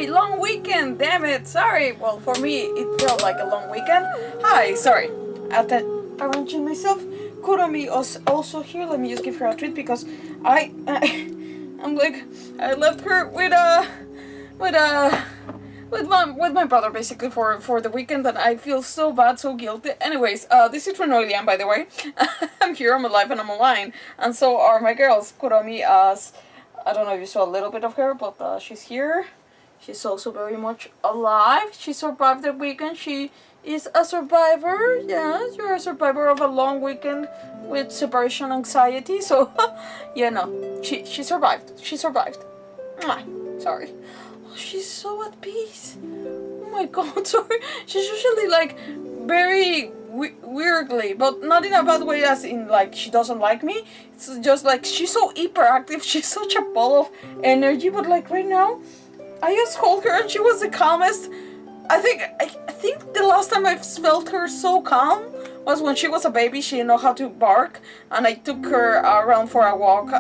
Long weekend, damn it, sorry. Well, for me, it felt like a long weekend. Hi, sorry. Arranging myself. Kuromi is also here. Let me just give her a treat because I'm like, I left her with my brother basically for the weekend, and I feel so bad, so guilty. Anyways, this is RinoaIlian, by the way. I'm here, I'm alive, and I'm online, and so are my girls. Kuromi, I don't know if you saw a little bit of her, but she's here. She's also very much alive. She survived the weekend. She is a survivor. Yes, you're a survivor of a long weekend with separation anxiety. So, yeah, no, she survived. She survived. Mwah. Sorry. Oh, she's so at peace. Oh my god, sorry. She's usually like very weirdly, but not in a bad way as in like she doesn't like me. It's just like she's so hyperactive. She's such a ball of energy, but like right now, I just hold her and she was the calmest. I think the last time I felt her so calm was when she was a baby. She didn't know how to bark, and I took her around for a walk.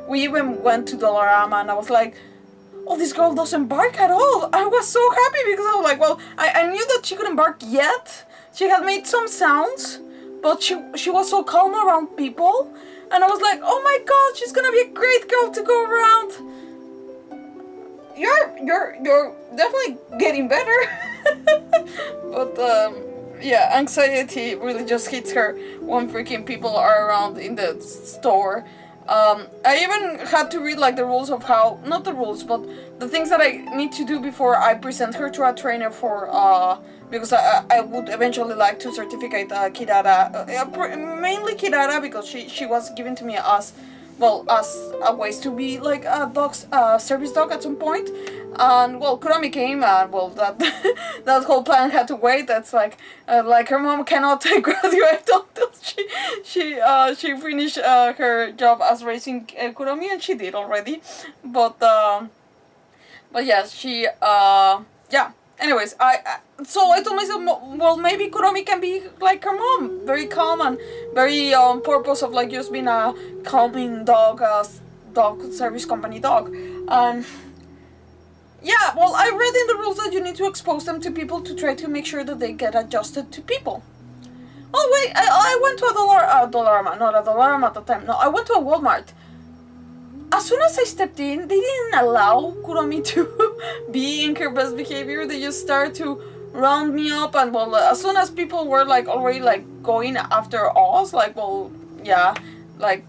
We even went to Dollarama, and I was like, oh, this girl doesn't bark at all. I was so happy because I was like, well, I knew that she couldn't bark yet. She had made some sounds, but she was so calm around people, and I was like, oh my god, she's gonna be a great girl to go around. You're definitely getting better. But yeah, anxiety really just hits her when freaking people are around in the store. I even had to read like the rules of how, not the rules, but the things that I need to do before I present her to a trainer for, because I would eventually like to certificate Kirara, mainly Kirara, because she was given to me as, well, as a ways to be like a dog's service dog at some point. And well, Kuromi came, and well, that that whole plan had to wait. That's like her mom cannot graduate until she finished her job as raising Kuromi, and she did already. But yeah, she yeah. Anyways, so I told myself, well, maybe Kuromi can be like her mom, very calm and very on purpose of like just being a calming dog, dog service company dog. And yeah, well, I read in the rules that you need to expose them to people to try to make sure that they get adjusted to people. Oh wait, I went to a Dollarama, not a Dollarama at the time. No, I went to a Walmart. As soon as I stepped in, they didn't allow Kuromi to be in her best behavior. They just started to round me up, and well, as soon as people were like already like going after us, like, well, yeah, like,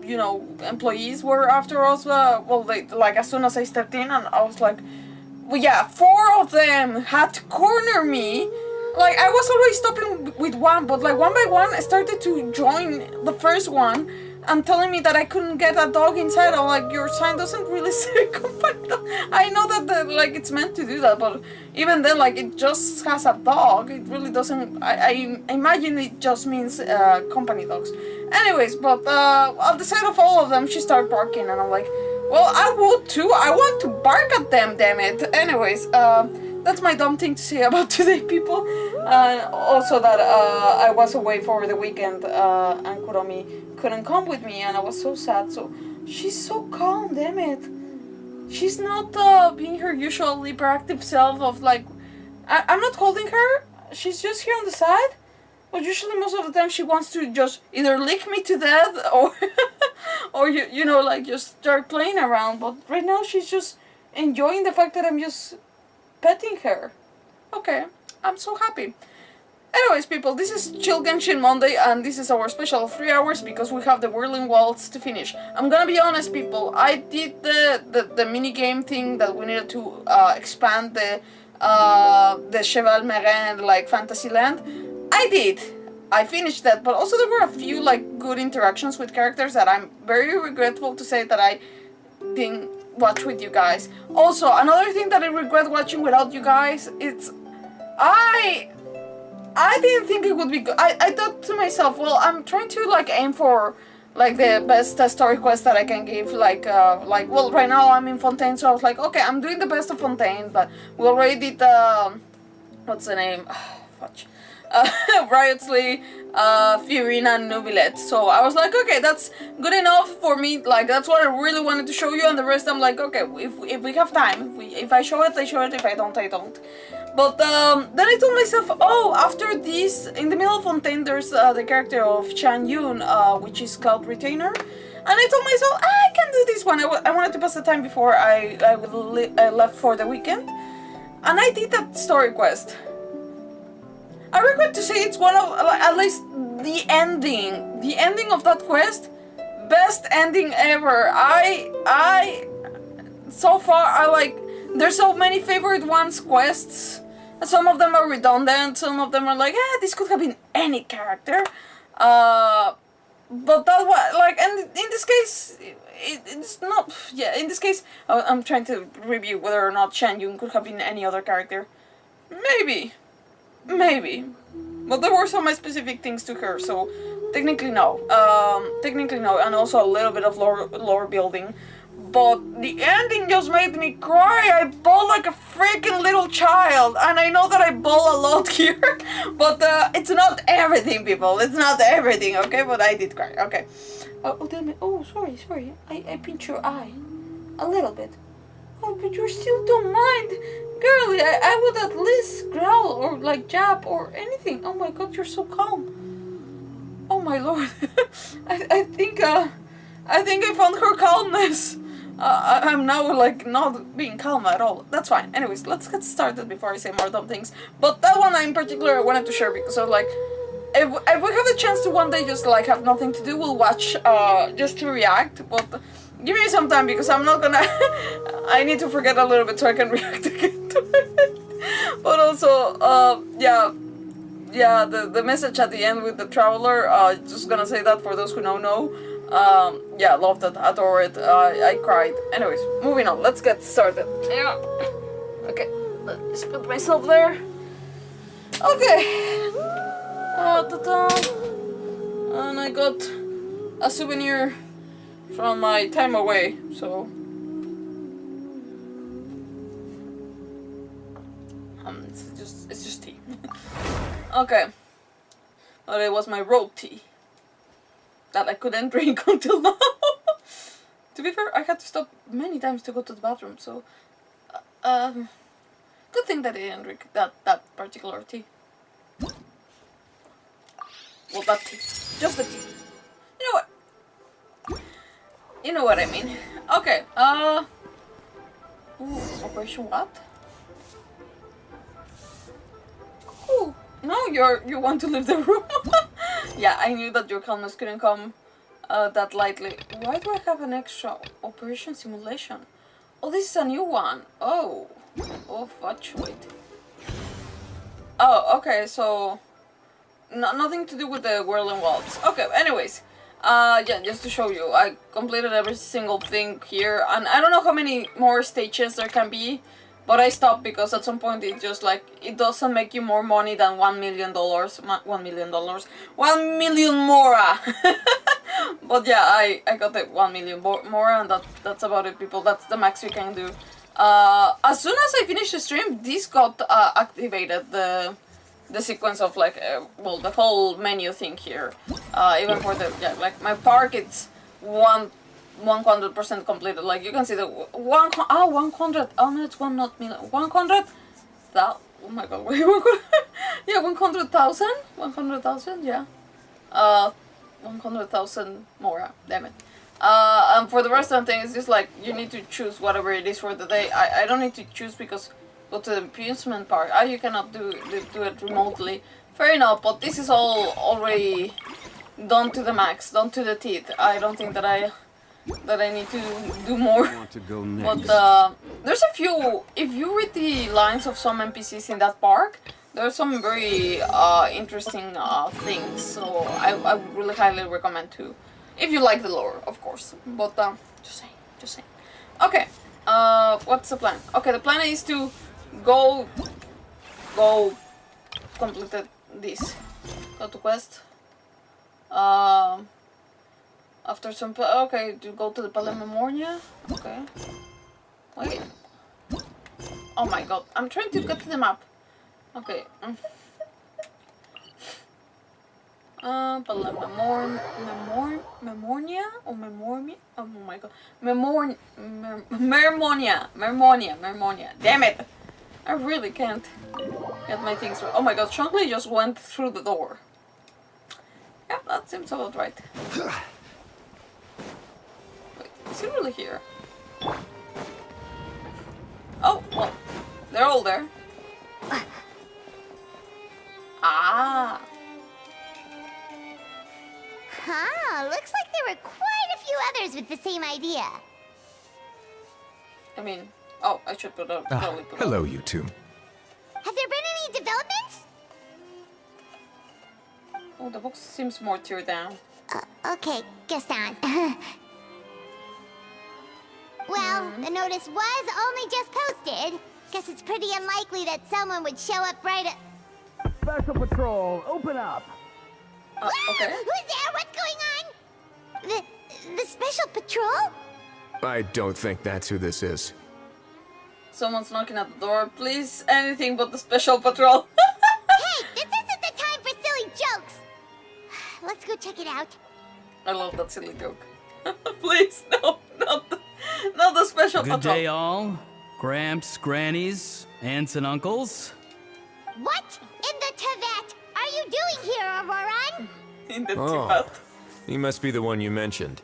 you know, employees were after us. Well, they, like, as soon as I stepped in, and I was like, well, yeah, 4 of them had to corner me. Like, I was always stopping with one, but like one by one, I started to join the first one and telling me that I couldn't get a dog inside. I'm like, your sign doesn't really say company dog. I know that like it's meant to do that, but even then, like, it just has a dog. It really doesn't. I imagine it just means company dogs. Anyways, but at the sight of all of them, she started barking, and I'm like, well, I would too. I want to bark at them, damn it. Anyways, that's my dumb thing to say about today, people. Also that I was away for the weekend, and Kuromi couldn't come with me, and I was so sad. So she's so calm, damn it. She's not being her usual hyperactive self of like, I'm not holding her. She's just here on the side. But usually most of the time she wants to just either lick me to death or or you know, like just start playing around. But right now she's just enjoying the fact that I'm just petting her. Okay, I'm so happy. Anyways, people, this is Chill Genshin Monday, and this is our special 3 hours because we have the Whirling Waltz to finish. I'm gonna be honest, people, I did the mini game thing that we needed to expand the Cheval Marin, like Fantasyland. I did. I finished that, but also there were a few like good interactions with characters that I'm very regretful to say that I didn't watch with you guys. Also, another thing that I regret watching without you guys, it's I didn't think it would be good. I thought to myself, well, I'm trying to like aim for like the best story quest that I can give, like well, right now I'm in Fontaine, so I was like, okay, I'm doing the best of Fontaine, but we already did what's the name? Fudge. Wriothesley, FURINA, and Nobilette. So I was like, okay, that's good enough for me. Like, that's what I really wanted to show you, and the rest I'm like, okay, if we have time, if I show it, I show it. If I don't, I don't. But then I told myself, oh, after this, in the middle of Fontaine, there's the character of Chan Yun, which is Cloud Retainer. And I told myself, I can do this one. I wanted to pass the time before I left for the weekend. And I did that story quest. I regret to say it's one of, like, at least the ending of that quest, best ending ever. So far, I like, there's so many favorite ones quests. Some of them are redundant, some of them are like, this could have been any character. But that was, like, and in this case, it's not, yeah, in this case, I'm trying to review whether or not Shan Yun could have been any other character. Maybe. But there were some specific things to her, so technically no. Technically no, and also a little bit of lore building. But the ending just made me cry. I bawled like a freaking little child. And I know that I bawl a lot here. But it's not everything, people. It's not everything, okay? But I did cry, okay. Oh, damn it. Oh, sorry. I pinched your eye. A little bit. Oh, but you still don't mind. Girlie, I would at least growl or like jab or anything. Oh my god, you're so calm. Oh my lord. I think I found her calmness. I'm now like not being calm at all. That's fine. Anyways, let's get started before I say more dumb things. But that one in particular I wanted to share because of like, if we have the chance to one day just like have nothing to do, we'll watch just to react. But give me some time because I'm not gonna. I need to forget a little bit so I can react again to it. But also, yeah, the message at the end with the traveler. Just gonna say that for those who don't know. Yeah, loved it, adore it. I cried. Anyways, moving on. Let's get started. Yeah. Okay, let's put myself there. Okay. Ta-da. And I got a souvenir from my time away, so it's just tea. Okay, but it was my road tea that I couldn't drink until now. To be fair, I had to stop many times to go to the bathroom, so good thing that I didn't drink that particular tea. Well, that tea, just the tea. You know what? You know what I mean. Okay, ooh, Operation what? Ooh, no, you want to leave the room? Yeah, I knew that your calmness couldn't come that lightly. Why do I have an extra Operation Simulation? Oh, this is a new one. Oh, fudge, wait. Oh, okay, so nothing to do with the Whirling Waltz. Okay, anyways. Yeah, just to show you, I completed every single thing here, and I don't know how many more stages there can be, but I stopped because at some point it just like, it doesn't make you more money than $1 million, $1 million, 1 million mora. But yeah, I got the 1 million more, and that's about it, people. That's the max we can do. As soon as I finished the stream, this got activated, the sequence of like, well, the whole menu thing here. Even for the, yeah, like my park, it's 100% completed. Like you can see the 100. Oh no, it's one, not million. 100. That. Oh my god, wait, yeah, 100,000? 100,000, yeah. 100,000 more, damn it. And for the rest of the thing, it's just like, you need to choose whatever it is for the day. I don't need to choose because go to the amusement park. You cannot do it remotely. Fair enough, but this is all already done to the max, done to the teeth. I don't think that I need to do more. But there's a few, if you read the lines of some NPCs in that park, there are some very interesting things, so I would really highly recommend to, if you like the lore, of course. But just saying. Okay, what's the plan? Okay, the plan is to go complete this. Go to quest. After some, okay, to go to the Palamemoria. Okay. Wait. Oh my god, I'm trying to get to the map. Okay. Palamemoria or Memornia? Oh my god. Mermonia. Damn it! I really can't get my things right. Oh my god, Shankly just went through the door. Yeah, that seems about right. Wait, is he really here? Oh, well, they're all there. Ah. Huh, looks like there were quite a few others with the same idea. I mean, oh, I should put up. Hello, you two. Have there been any developments? Oh, the box seems more teared down. Okay, guess not. Well, the notice was only just posted. Guess it's pretty unlikely that someone would show up right at... Special Patrol, open up! Okay. Who's there? What's going on? The Special Patrol? I don't think that's who this is. Someone's knocking at the door. Please, anything but the Special Patrol. Hey, this isn't the time for silly jokes. Let's go check it out. I love that silly joke. Please, no, not the Special Patrol. Good day, all. Gramps, grannies, aunts, and uncles. What in the Tibet are you doing here, Auroran? In the Oh, he must be the one you mentioned.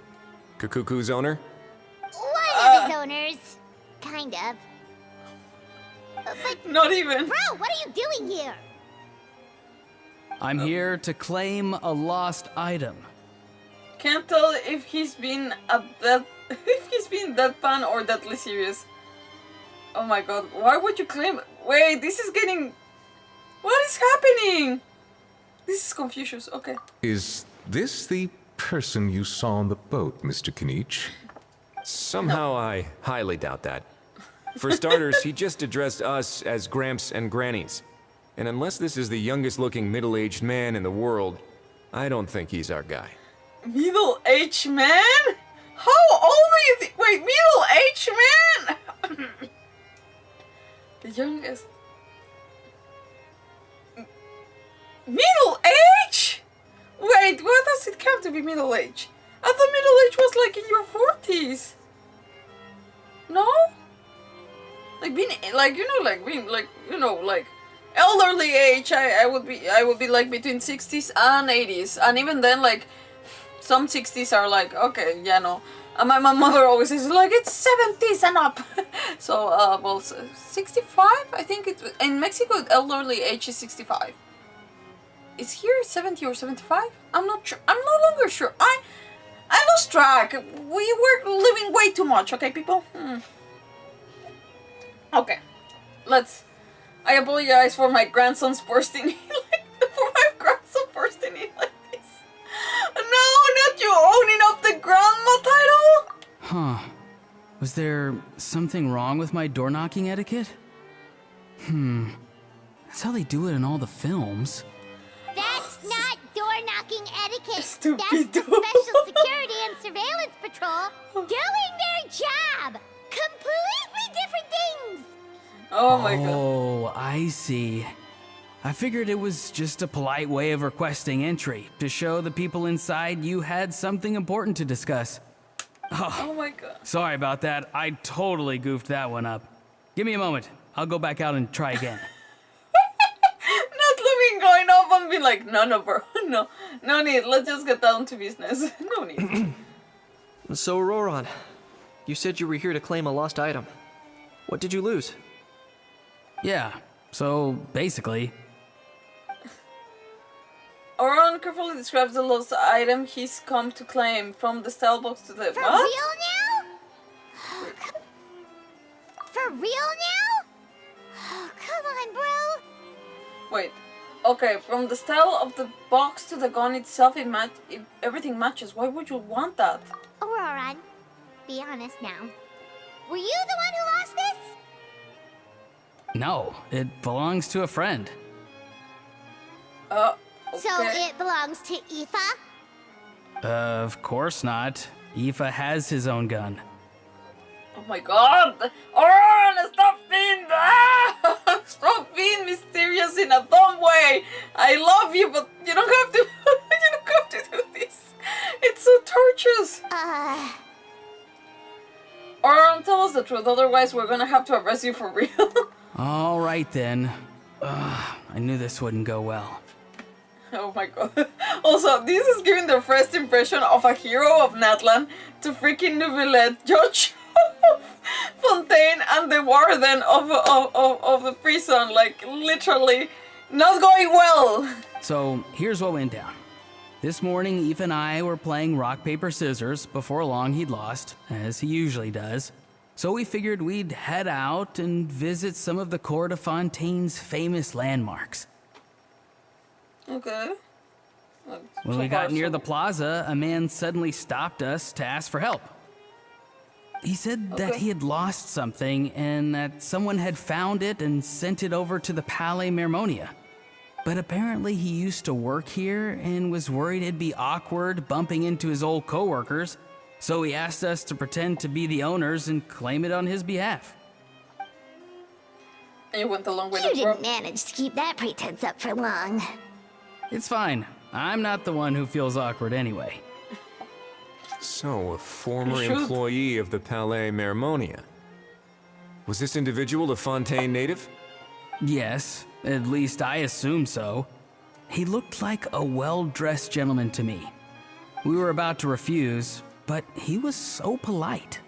Kukuku's owner? One of his owners. Kind of. But, Not even. bro, what are you doing here? I'm here to claim a lost item. Can't tell if he's been deadpan or deadly serious. Oh my god, why would you claim? Wait, this is getting. What is happening? This is Confucius. Okay. Is this the person you saw on the boat, Mr. KINICH? Somehow I highly doubt that. For starters, he just addressed us as Gramps and Grannies. And unless this is the youngest looking middle-aged man in the world, I don't think he's our guy. Middle-aged man? How old are you? Wait, middle-aged man? The youngest. Middle age? Wait, what does it count to be middle age? I thought middle age was like in your 40s. No? Like being like like elderly age. I would be like between 60s and 80s, and even then like some 60s are like okay, yeah, no. And my mother always says like it's 70s and up. So well, 65. I think it in Mexico elderly age is 65. Is here 70 or 75? I'm not sure. I'm no longer sure. I lost track. We were living way too much. Okay, people. Okay, let's. I apologize for my grandson's bursting in like this. No, not you owning up the grandma title. Huh. Was there something wrong with my door knocking etiquette? That's how they do it in all the films. That's not door knocking. fucking etiquette. That's the Stupido. Special Security and Surveillance Patrol doing their job. Completely different things. Oh my god. Oh, I see. I figured it was just a polite way of requesting entry to show the people inside you had something important to discuss. Oh my god. Sorry about that. I totally goofed that one up. Give me a moment. I'll go back out and try again. Not living going off and being like, no, bro. No need. Let's just get down to business. No need. So, Roran, you said you were here to claim a lost item. What did you lose? Yeah, so basically, Oron carefully describes the lost item he's come to claim from the style box to the For what? real now? For real now? Oh, come on, bro. Wait. Okay, from the style of the box to the gun itself, everything matches. Why would you want that? Auroran, be honest now. Were you the one who lost this? no, it belongs to a friend. Okay. So it belongs to Aoife? Of course not. Aoife has his own gun. Oh my god! Oron, stop being stop being mysterious in a dumb way. I love you, but you don't have to. You don't have to do this. It's so torturous. Oron, tell us the truth. Otherwise, we're gonna have to arrest you for real. All right then. I knew this wouldn't go well. Oh my god. Also, this is giving the first impression of a hero of NATLAN to freaking Neuvillette, Judge of Fontaine, and the warden of the prison. Like, literally, not going well. So here's what went down. This morning, Aoife and I were playing rock, paper, scissors. Before long, he'd lost, as he usually does. So we figured we'd head out and visit some of the court of Fontaine's famous landmarks. Okay. When we got near the plaza, a man suddenly stopped us to ask for help. He said that he had lost something and that someone had found it and sent it over to the Palais Mermonia. But apparently he used to work here and was worried it'd be awkward bumping into his old coworkers, so he asked us to pretend to be the owners and claim it on his behalf. And you went along with You it, bro. didn't manage to keep that pretense up for long. It's fine. I'm not the one who feels awkward anyway. So, a former You should. employee of the Palais Mermonia. Was this individual a Fontaine native? Yes, at least I assume so. He looked like a well-dressed gentleman to me. We were about to refuse, but he was so polite.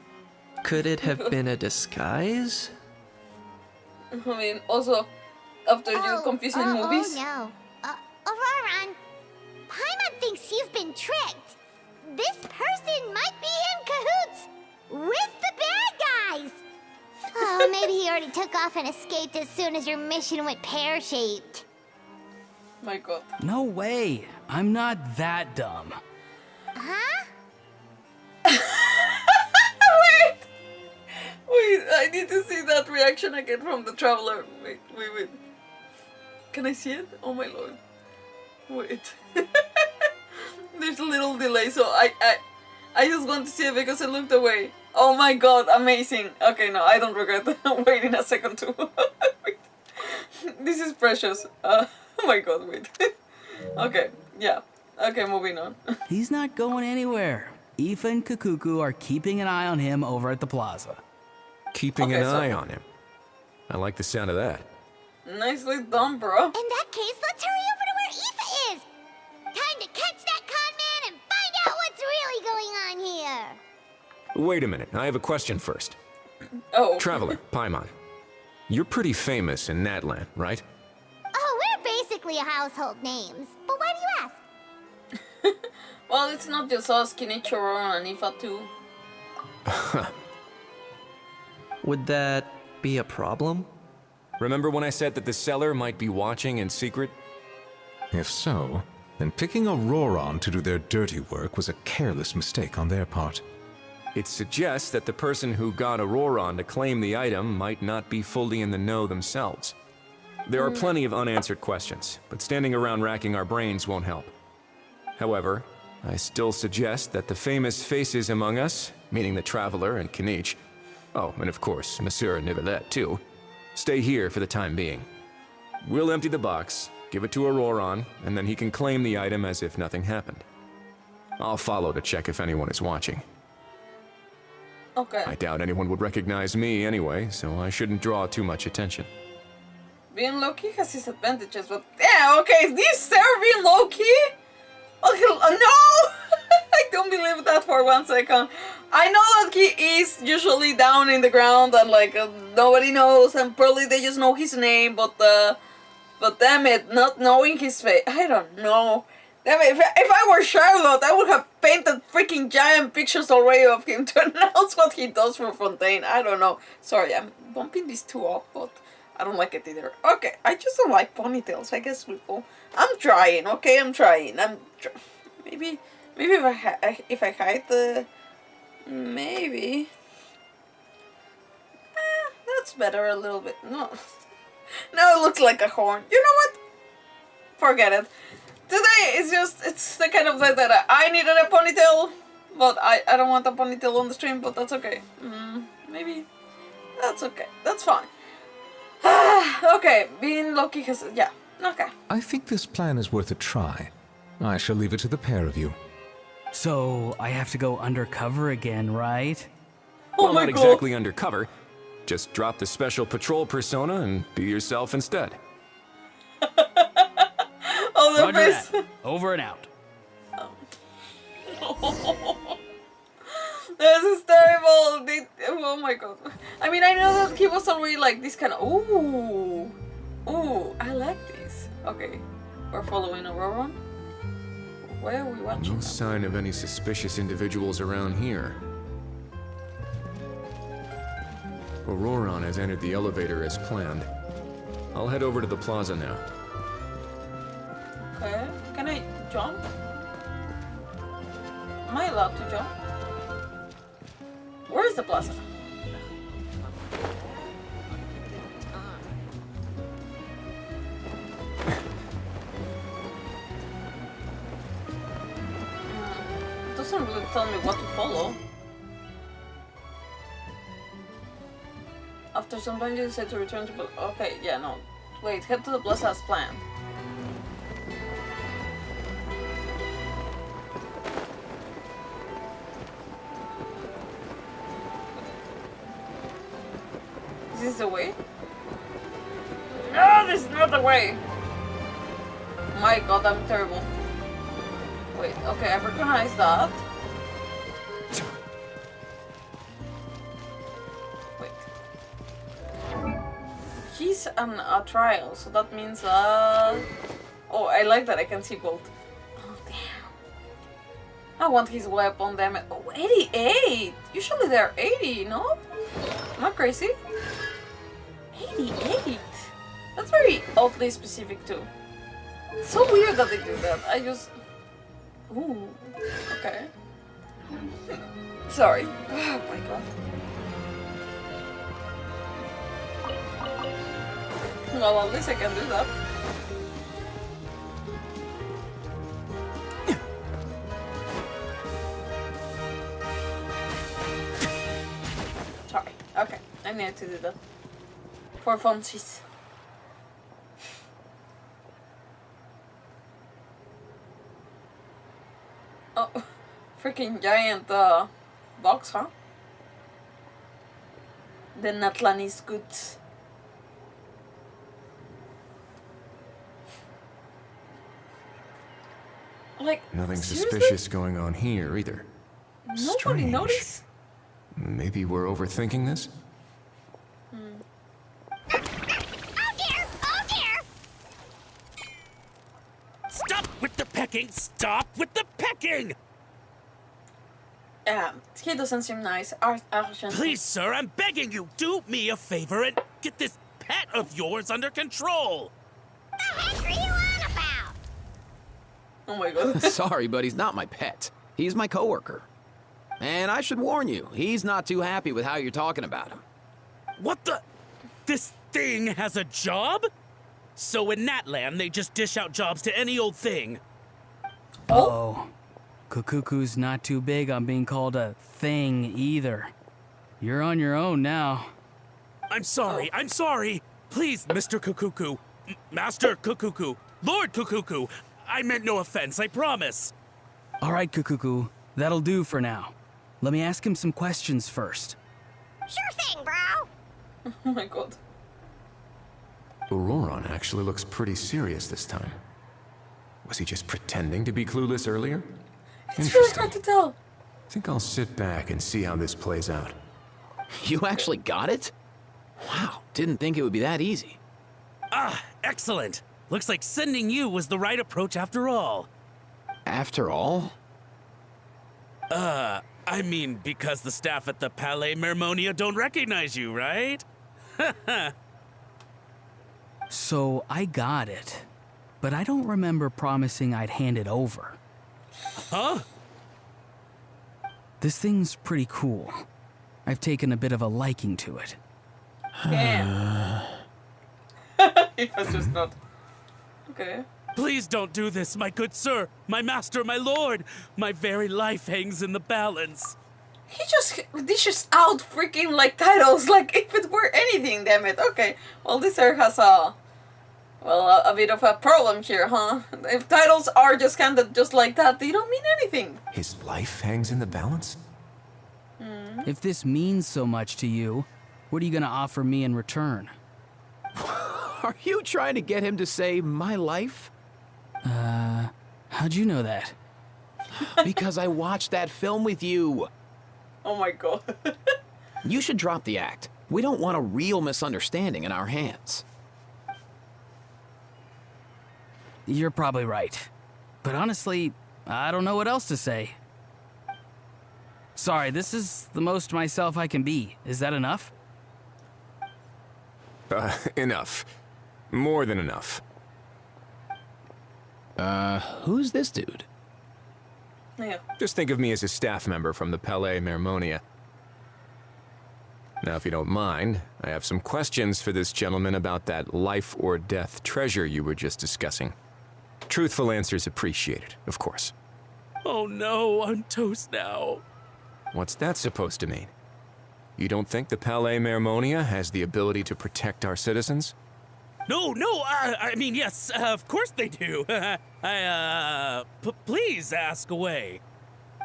Could it have been a disguise? I mean, also, after you confusing movies. Oh no. Auroran, Paimon thinks you've been tricked. This person might be in cahoots with the bad guys. Oh, maybe he already took off and escaped as soon as your mission went pear-shaped. My god. No way. I'm not that dumb. Huh? Wait, I need to see that reaction again from the traveler. Wait. Can I see it? Oh my lord. Wait. There's a little delay, so I just want to see it because I looked away. Oh my god, amazing. Okay, no, I don't regret waiting a second to wait. This is precious. Oh my god, wait. Okay, yeah. Okay, moving on. He's not going anywhere. Aoife and Kakuku are keeping an eye on him over at the plaza. Keeping Okay, an so- eye on him. I like the sound of that. Nicely done, bro. In that case, let's hurry over to where Aoife is. Time to catch that con man and find out what's really going on here. Wait a minute, I have a question first. Oh. Traveler, Paimon. You're pretty famous in NATLAN, right? Oh, we're basically household names. But why do you ask? Well, it's not just us, KINICH, and Aoife too. Would that be a problem? Remember when I said that the seller might be watching in secret? If so, then picking Auroran to do their dirty work was a careless mistake on their part. It suggests that the person who got Auroran to claim the item might not be fully in the know themselves. There are plenty of unanswered questions, but standing around racking our brains won't help. However, I still suggest that the famous faces among us, meaning the Traveler and KINICH, oh, and of course, Monsieur Neuvillette too, stay here for the time being. We'll empty the box, give it to Auroron, and then he can claim the item as if nothing happened. I'll follow to check if anyone is watching. Okay. I doubt anyone would recognize me anyway, so I shouldn't draw too much attention. Being low-key has its advantages, but yeah, okay, is this Sarah being low-key? Okay, no! I don't believe that for 1 second. I know that he is usually down in the ground and like nobody knows, and probably they just know his name, but damn it, not knowing his face, I don't know. Damn it, if I were Charlotte, I would have painted freaking giant pictures already of him to announce what he does for Fontaine. I don't know. Sorry, I'm bumping these two up, but I don't like it either. Okay, I just don't like ponytails, I guess people. I'm trying, okay, I'm trying. Maybe if I hide the... Maybe. That's better a little bit. No. Now it looks like a horn. You know what? Forget it. Today it's the kind of day that I needed a ponytail, but I don't want a ponytail on the stream, but that's okay. Maybe. That's okay. That's fine. Okay, being lucky has... yeah, okay. I think this plan is worth a try. I shall leave it to the pair of you. So, I have to go undercover again, right? Oh Well, my not god. exactly undercover. Just drop the special patrol persona and be yourself instead. Oh, the Roger face. that. Over and out. This is terrible. Oh my god. I mean, I know that he was already like this kind of... Ooh. Ooh, I like this. Okay, we're following Auroron. Where are we watching? No sign of any suspicious individuals around here. Auroron has entered the elevator as planned. I'll head over to the plaza now. Okay, can I jump? Am I allowed to jump? Where is the plaza? It doesn't really tell me what to follow. After some time you decide to return to... Okay, yeah, no. Wait, head to the plaza as planned. Is this the way? No, this is not the way! My god, I'm terrible. Wait, okay, I recognize that. Wait. He's on a trial, so that means oh, I like that I can see both. Oh, damn. I want his weapon, damn it. Oh, 88! Usually they're 80, no? Am I crazy? 88? That's very oddly specific too. It's so weird that they do that. I just... Ooh. Okay. Sorry. Oh my god. Well, at least I can do that. Sorry. Okay. I need to do that. For funsies. Oh, freaking giant box, huh? The NATLAN is good. Like, Nothing seriously? suspicious going on here either. Nobody Strange. noticed? Maybe we're overthinking this? Oh dear! Oh dear! Stop with the pecking! Stop with the pecking! He doesn't seem nice. Argent. Please, sir, I'm begging you, do me a favor and get this pet of yours under control. The heck are you on about? Oh my god. Sorry, but he's not my pet. He's my coworker. And I should warn you, he's not too happy with how you're talking about him. What the? This thing has a job? So in NATLAN, they just dish out jobs to any old thing. Oh, Kukuku's not too big on being called a thing either. You're on your own now. I'm sorry, I'm sorry. Please, Mr. Kukuku. Master Kukuku. Lord Kukuku. I meant no offense, I promise. All right, Kukuku, that'll do for now. Let me ask him some questions first. Sure thing, bro. Oh my god. Auroron actually looks pretty serious this time. Was he just pretending to be clueless earlier? It's really hard to tell. I think I'll sit back and see how this plays out. You actually got it? Wow, didn't think it would be that easy. Ah, excellent. Looks like sending you was the right approach after all. After all? I mean, because the staff at the Palais Mermonia don't recognize you, right? So I got it, but I don't remember promising I'd hand it over. Huh? This thing's pretty cool. I've taken a bit of a liking to it. Damn. It was just not. Okay. Please don't do this, my good sir, my master, my lord. My very life hangs in the balance. He just dishes out freaking like titles like if it were anything, damn it. Okay. Well, this sir has a bit of a problem here, huh? If titles are just kind of just like that, they don't mean anything. His life hangs in the balance? If this means so much to you, what are you gonna offer me in return? Are you trying to get him to say my life? How'd you know that? Because I watched that film with you. Oh my god. You should drop the act. We don't want a real misunderstanding in our hands. You're probably right. But honestly, I don't know what else to say. Sorry, this is the most myself I can be. Is that enough? Enough. More than enough. Who's this dude? Yeah. Just think of me as a staff member from the Palais Mermonia. Now, if you don't mind, I have some questions for this gentleman about that life or death treasure you were just discussing. Truthful answers appreciated, of course. Oh no, I'm toast now. What's that supposed to mean? You don't think the Palais Mermonia has the ability to protect our citizens? No, I mean, yes, of course they do. Please ask away.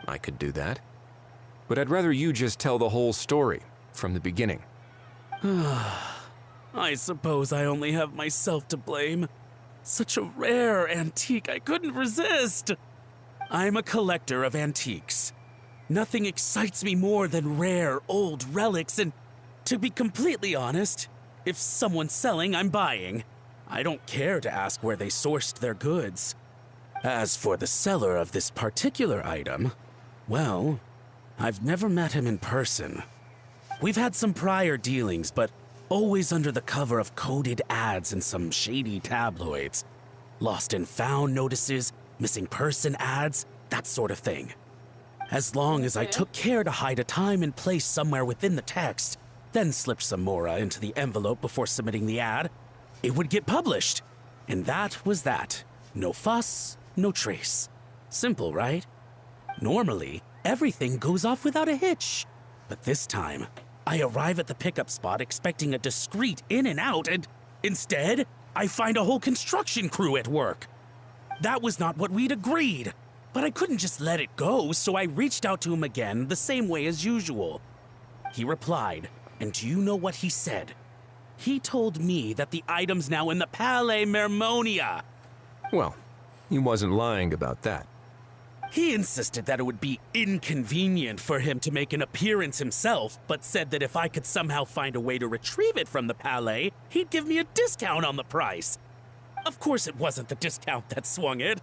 I could do that. But I'd rather you just tell the whole story, from the beginning. I suppose I only have myself to blame. Such a rare antique, I couldn't resist. I'm a collector of antiques. Nothing excites me more than rare, old relics, and to be completely honest, if someone's selling, I'm buying. I don't care to ask where they sourced their goods. As for the seller of this particular item, well, I've never met him in person. We've had some prior dealings, but always under the cover of coded ads in some shady tabloids. Lost and found notices, missing person ads, that sort of thing. As long as I took care to hide a time and place somewhere within the text, then slipped some mora into the envelope before submitting the ad, it would get published. And that was that. No fuss, no trace. Simple, right? Normally, everything goes off without a hitch. But this time, I arrive at the pickup spot expecting a discreet in and out, and instead, I find a whole construction crew at work. That was not what we'd agreed. But I couldn't just let it go, so I reached out to him again the same way as usual. He replied, and do you know what he said? He told me that the item's now in the Palais Mermonia. Well, he wasn't lying about that. He insisted that it would be inconvenient for him to make an appearance himself, but said that if I could somehow find a way to retrieve it from the Palais, he'd give me a discount on the price. Of course it wasn't the discount that swung it.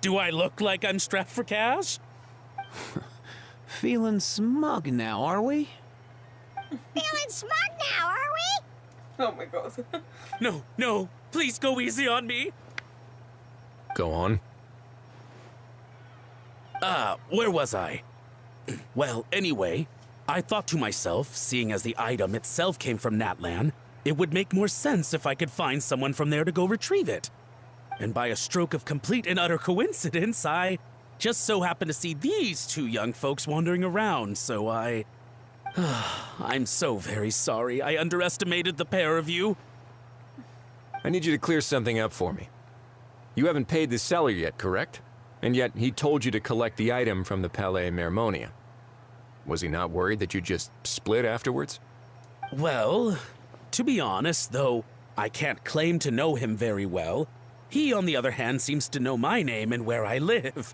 Do I look like I'm strapped for cash? Feeling smug now, are we? Feeling smug now, are we? Oh my god. No, please go easy on me. Go on. Where was I? Well, anyway, I thought to myself, seeing as the item itself came from NATLAN, it would make more sense if I could find someone from there to go retrieve it. And by a stroke of complete and utter coincidence, I just so happened to see these two young folks wandering around, so I'm so very sorry. I underestimated the pair of you. I need you to clear something up for me. You haven't paid the seller yet, correct? And yet he told you to collect the item from the Palais Mermonia. Was he not worried that you'd just split afterwards? Well, to be honest, though I can't claim to know him very well, he, on the other hand, seems to know my name and where I live.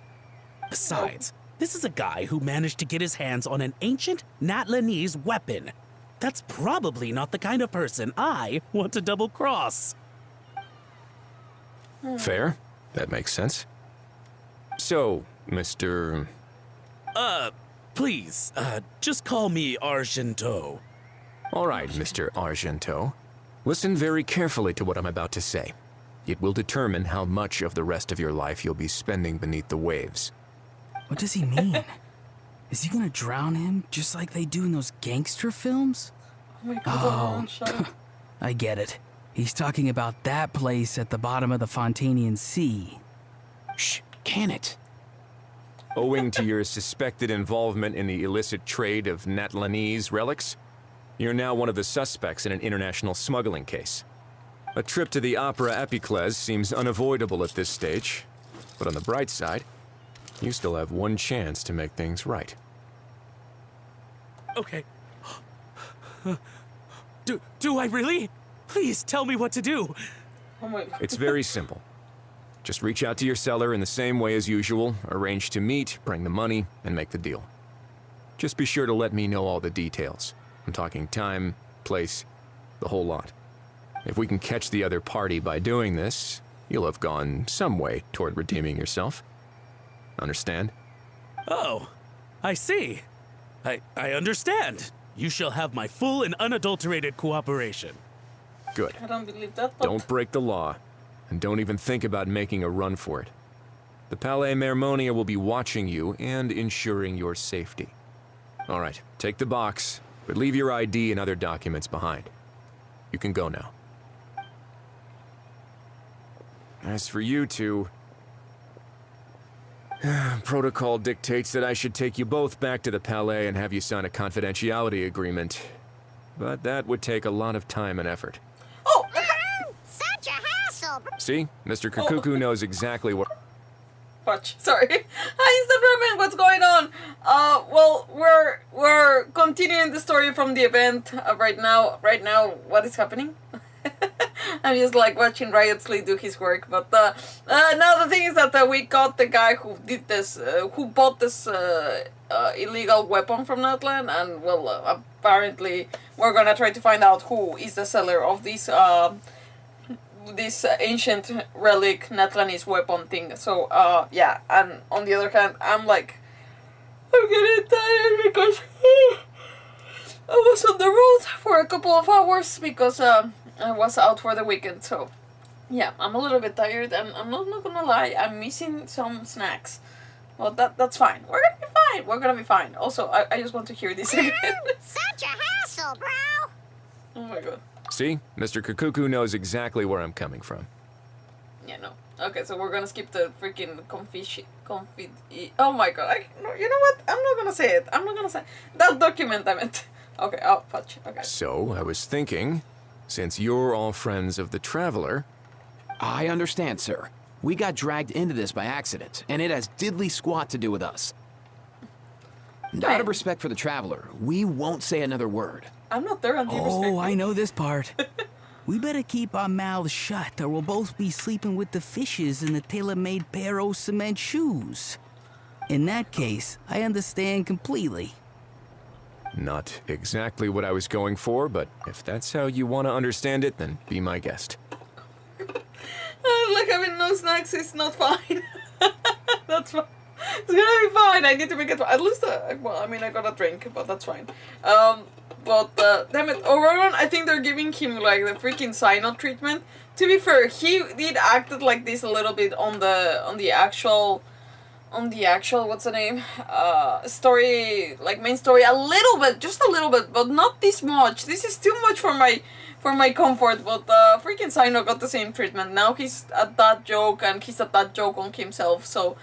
Besides, this is a guy who managed to get his hands on an ancient NATLANese weapon. That's probably not the kind of person I want to double-cross. Fair. That makes sense. So, Mr. Please, just call me Argento. All right, Mr. Argento. Listen very carefully to what I'm about to say. It will determine how much of the rest of your life you'll be spending beneath the waves. What does he mean? Is he gonna drown him just like they do in those gangster films? Oh my god, Oh, I get it. He's talking about that place at the bottom of the Fontainian Sea. Shh, can it? Owing to your suspected involvement in the illicit trade of NATLANese relics, you're now one of the suspects in an international smuggling case. A trip to the Opera Epiclese seems unavoidable at this stage, but on the bright side, you still have one chance to make things right. Okay. Do I really? Please tell me what to do. Oh my god. It's very simple. Just reach out to your seller in the same way as usual, arrange to meet, bring the money, and make the deal. Just be sure to let me know all the details. I'm talking time, place, the whole lot. If we can catch the other party by doing this, you'll have gone some way toward redeeming yourself. Understand? Oh, I see. I understand. You shall have my full and unadulterated cooperation. Good. I don't believe that, but... Don't break the law, and don't even think about making a run for it. The Palais Mermonia will be watching you and ensuring your safety. All right, take the box, but leave your ID and other documents behind. You can go now. As for you two, protocol dictates that I should take you both back to the Palais and have you sign a confidentiality agreement. But that would take a lot of time and effort. Oh! Such a hassle. See? Mr. Kakuku knows exactly what... Watch. Sorry. Hi, Instagram, what's going on? Well, we're continuing the story from the event right now. Right now, what is happening? I'm just like watching Wriothesley do his work. But now the thing is that we got the guy who did this, who bought this illegal weapon from NATLAN, and well, apparently we're gonna try to find out who is the seller of this this ancient relic NATLANese weapon thing. So yeah, and on the other hand, I'm getting tired because I was on the road for a couple of hours because I was out for the weekend. So yeah, I'm a little bit tired, and I'm not gonna lie, I'm missing some snacks. Well, that's fine. We're gonna be fine. We're gonna be fine. Also, I just want to hear this again. Such a hassle, bro. Oh my god. See? Mr. Kakuku knows exactly where I'm coming from. Yeah, no. Okay, so we're gonna skip the freaking oh my god. You know what? I'm not gonna say it. I'm not gonna say that document I meant. Okay, oh, fudge. Okay. So, I was thinking, since you're all friends of the Traveler... I understand, sir. We got dragged into this by accident, and it has diddly squat to do with us. And out of respect for the Traveler, we won't say another word. I'm not there on the Oh, I know this part. We better keep our mouths shut, or we'll both be sleeping with the fishes in the tailor-made pair of cement shoes. In that case, I understand completely. Not exactly what I was going for, but if that's how you want to understand it, then be my guest. Like having no snacks is not fine. That's fine. It's gonna be fine. I need to make it. At least, well, I mean, I got a drink, but that's fine. But damn it, Auroron, I think they're giving him like the freaking Cyno treatment. To be fair, he did acted like this a little bit on the actual what's the name story, like main story, a little bit, just a little bit, but not this much. This is too much for my comfort. But freaking Cyno got the same treatment. Now he's at that joke, and he's at that joke on himself. So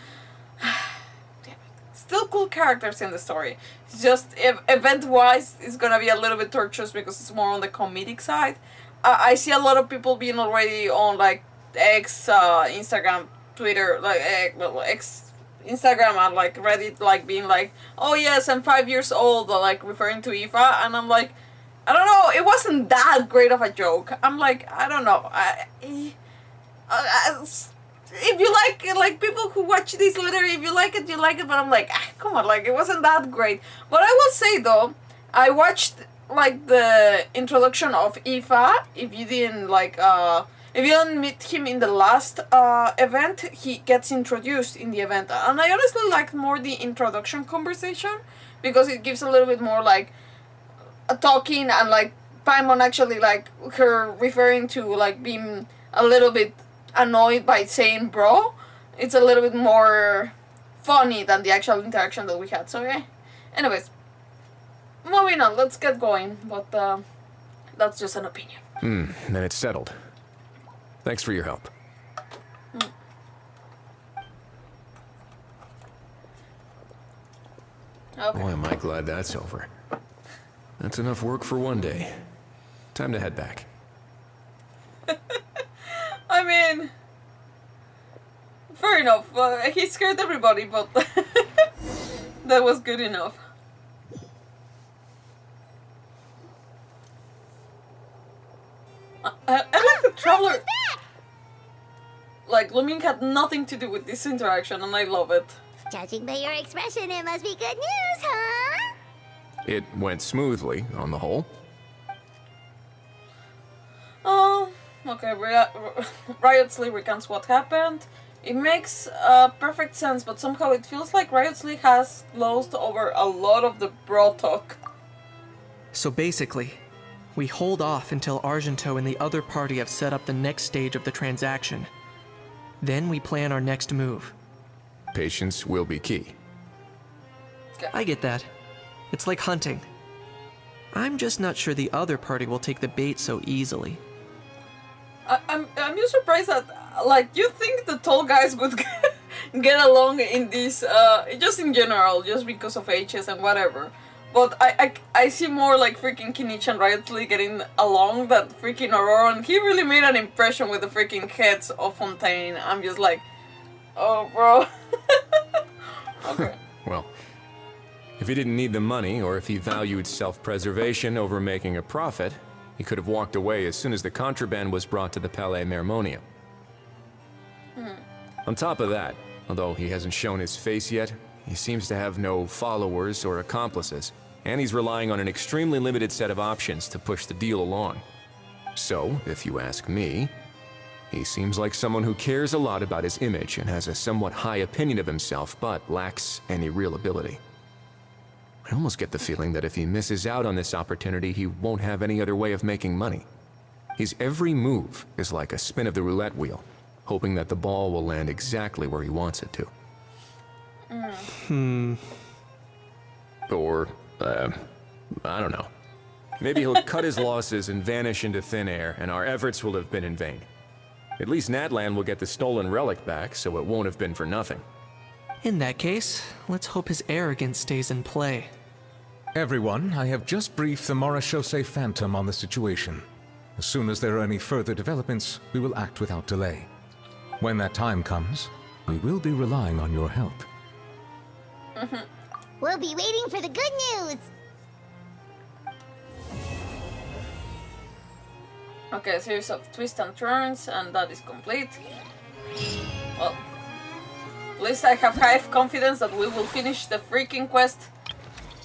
still cool characters in the story. It's just event-wise, it's gonna be a little bit torturous because it's more on the comedic side. I see a lot of people being already on like X, Instagram, Twitter, like X, Instagram and like Reddit, like being like, oh yes, I'm 5 years old, or like referring to Aoife, and I'm like, I don't know, it wasn't that great of a joke. I'm like, I don't know. If you like people who watch this later, if you like it, you like it. But I'm like, come on, like it wasn't that great. But I will say though, I watched like the introduction of Aoife. If you didn't like, if you didn't meet him in the last event, he gets introduced in the event, and I honestly liked more the introduction conversation because it gives a little bit more like talking and like Paimon actually like her referring to like being a little bit annoyed by saying bro. It's a little bit more funny than the actual interaction that we had. So yeah. Anyways, moving on. Let's get going. But that's just an opinion. Then it's settled. Thanks for your help. Okay. Boy, am I glad that's over. That's enough work for one day. Time to head back. I mean, fair enough. He scared everybody, but that was good enough. I like the traveler. Like, Lumine had nothing to do with this interaction, and I love it. Judging by your expression, it must be good news, huh? It went smoothly, on the whole. Okay, Wriothesley recounts what happened. It makes perfect sense, but somehow it feels like Wriothesley has glossed over a lot of the bro talk. So basically, we hold off until Argento and the other party have set up the next stage of the transaction. Then we plan our next move. Patience will be key. Okay. I get that. It's like hunting. I'm just not sure the other party will take the bait so easily. I'm just surprised that, like, you think the tall guys would get along in this, just in general, just because of ages and whatever. But I see more like freaking KINICH and Wriothesley getting along than freaking Aurora, and he really made an impression with the freaking heads of Fontaine. I'm just like, oh, bro. Okay. Well, if he didn't need the money, or if he valued self-preservation over making a profit, he could have walked away as soon as the contraband was brought to the Palais Mermonium. On top of that, although he hasn't shown his face yet, he seems to have no followers or accomplices, and he's relying on an extremely limited set of options to push the deal along. So, if you ask me, he seems like someone who cares a lot about his image and has a somewhat high opinion of himself, but lacks any real ability. I almost get the feeling that if he misses out on this opportunity, he won't have any other way of making money. His every move is like a spin of the roulette wheel, hoping that the ball will land exactly where he wants it to. Or, I don't know. Maybe he'll cut his losses and vanish into thin air, and our efforts will have been in vain. At least NATLAN will get the stolen relic back, so it won't have been for nothing. In that case, let's hope his arrogance stays in play. Everyone, I have just briefed the Marechaussee Phantom on the situation. As soon as there are any further developments, we will act without delay. When that time comes, we will be relying on your help. We'll be waiting for the good news. Okay, series of twists and turns, and that is complete. Well, at least I have high confidence that we will finish the freaking quest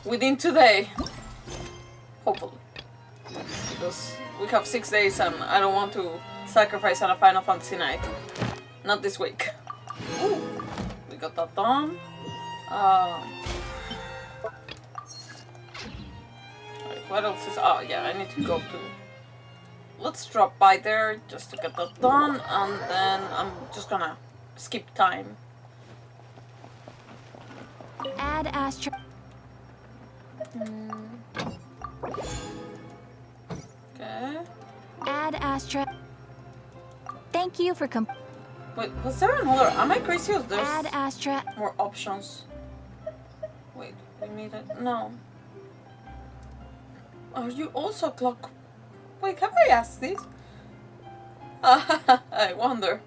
within today. Hopefully. Because we have 6 days and I don't want to sacrifice on a Final Fantasy night. Not this week. Ooh, we got that done. Wait, what else is... Oh yeah, I need to go to... Let's drop by there just to get that done, and then I'm just gonna skip time. Add Astra. Okay. Add Astra. Thank you for Wait, was there another? Am I crazy or there's Add Astra. more options? Wait, we made it. No. Are you also clock? Wait, have I asked this? I wonder.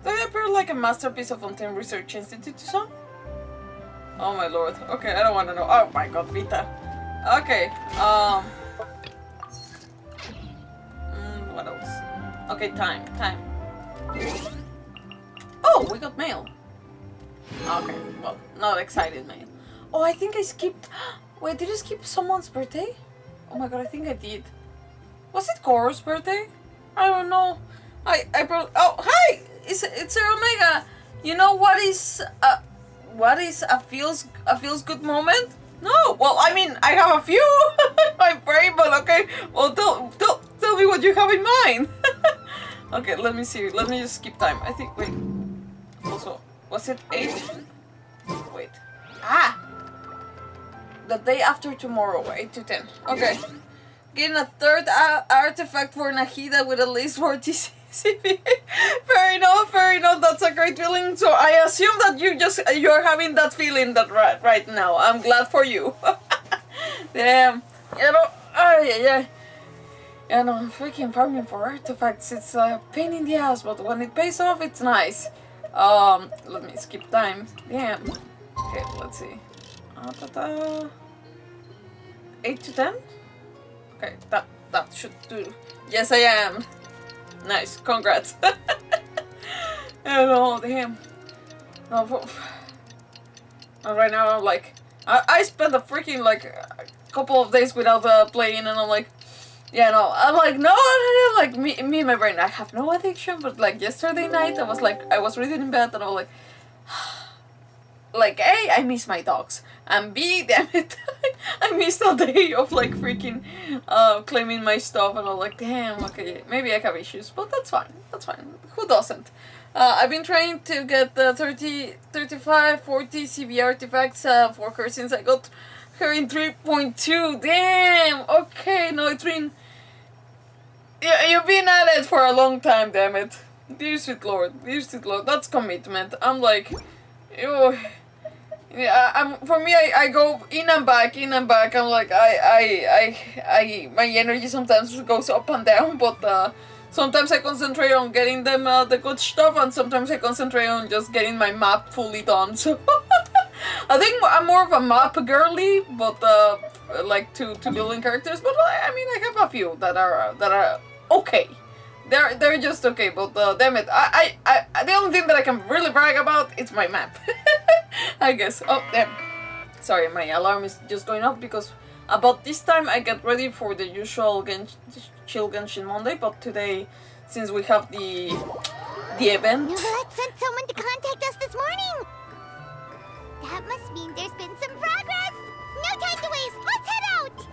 Do I appear like a masterpiece of FONTAINE Research Institute to some? Oh my lord. Okay, I don't want to know. Oh my god, Vita. Okay, what else? Okay, time. Oh, we got mail. Okay, well, not excited mail. Oh, I think I skipped. Wait, did I skip someone's birthday? Oh my god, I think I did. Was it Goro's birthday? I don't know. I brought. Oh, hi! It's Omega. You know what is a feels good moment? No. Well, I mean, I have a few in my brain, but okay. Well, tell me what you have in mind. Okay, let me see. Let me just skip time. I think. Wait. Also, was it 8? Wait. Ah. The day after tomorrow, 8 to 10. Okay. Getting a third artifact for Nahida with at least 40 CP. Fair enough, that's a great feeling. So I assume that you're having that feeling that right now. I'm glad for you. Damn. You know, yeah. You know, I'm freaking farming for artifacts. It's a pain in the ass, but when it pays off, it's nice. Let me skip time. Damn. Okay, let's see. 8 to 10? Okay, that should do. Yes, I am. Nice, congrats. Oh, damn. No, right now I'm like, I spent a freaking like a couple of days without playing, and I'm like, yeah, no, I'm like, no, like me and my brain, I have no addiction, but like yesterday night, I was reading in bed, and I was like, A, I miss my dogs, and B, damn it, I missed a day of like freaking claiming my stuff, and I'm like, damn, okay, maybe I have issues, but that's fine, who doesn't? I've been trying to get the 30, 35, 40 CV artifacts for her since I got her in 3.2, damn, okay, no, it's been, yeah, you've been at it for a long time, damn it, dear sweet lord, that's commitment. I'm like, ew. Yeah, for me, I go in and back. I'm like, my energy sometimes goes up and down, but sometimes I concentrate on getting them the good stuff, and sometimes I concentrate on just getting my map fully done. So I think I'm more of a map girly, but like to building characters. But I mean, I have a few that are okay. They're just okay, but damn it, I the only thing that I can really brag about is my map. I guess. Oh damn. Sorry, my alarm is just going off because about this time I get ready for the usual Chill Genshin Monday, but today, since we have the event. NATLAN sent someone to contact us this morning. That must mean there's been some progress. No time to waste. Let's head out.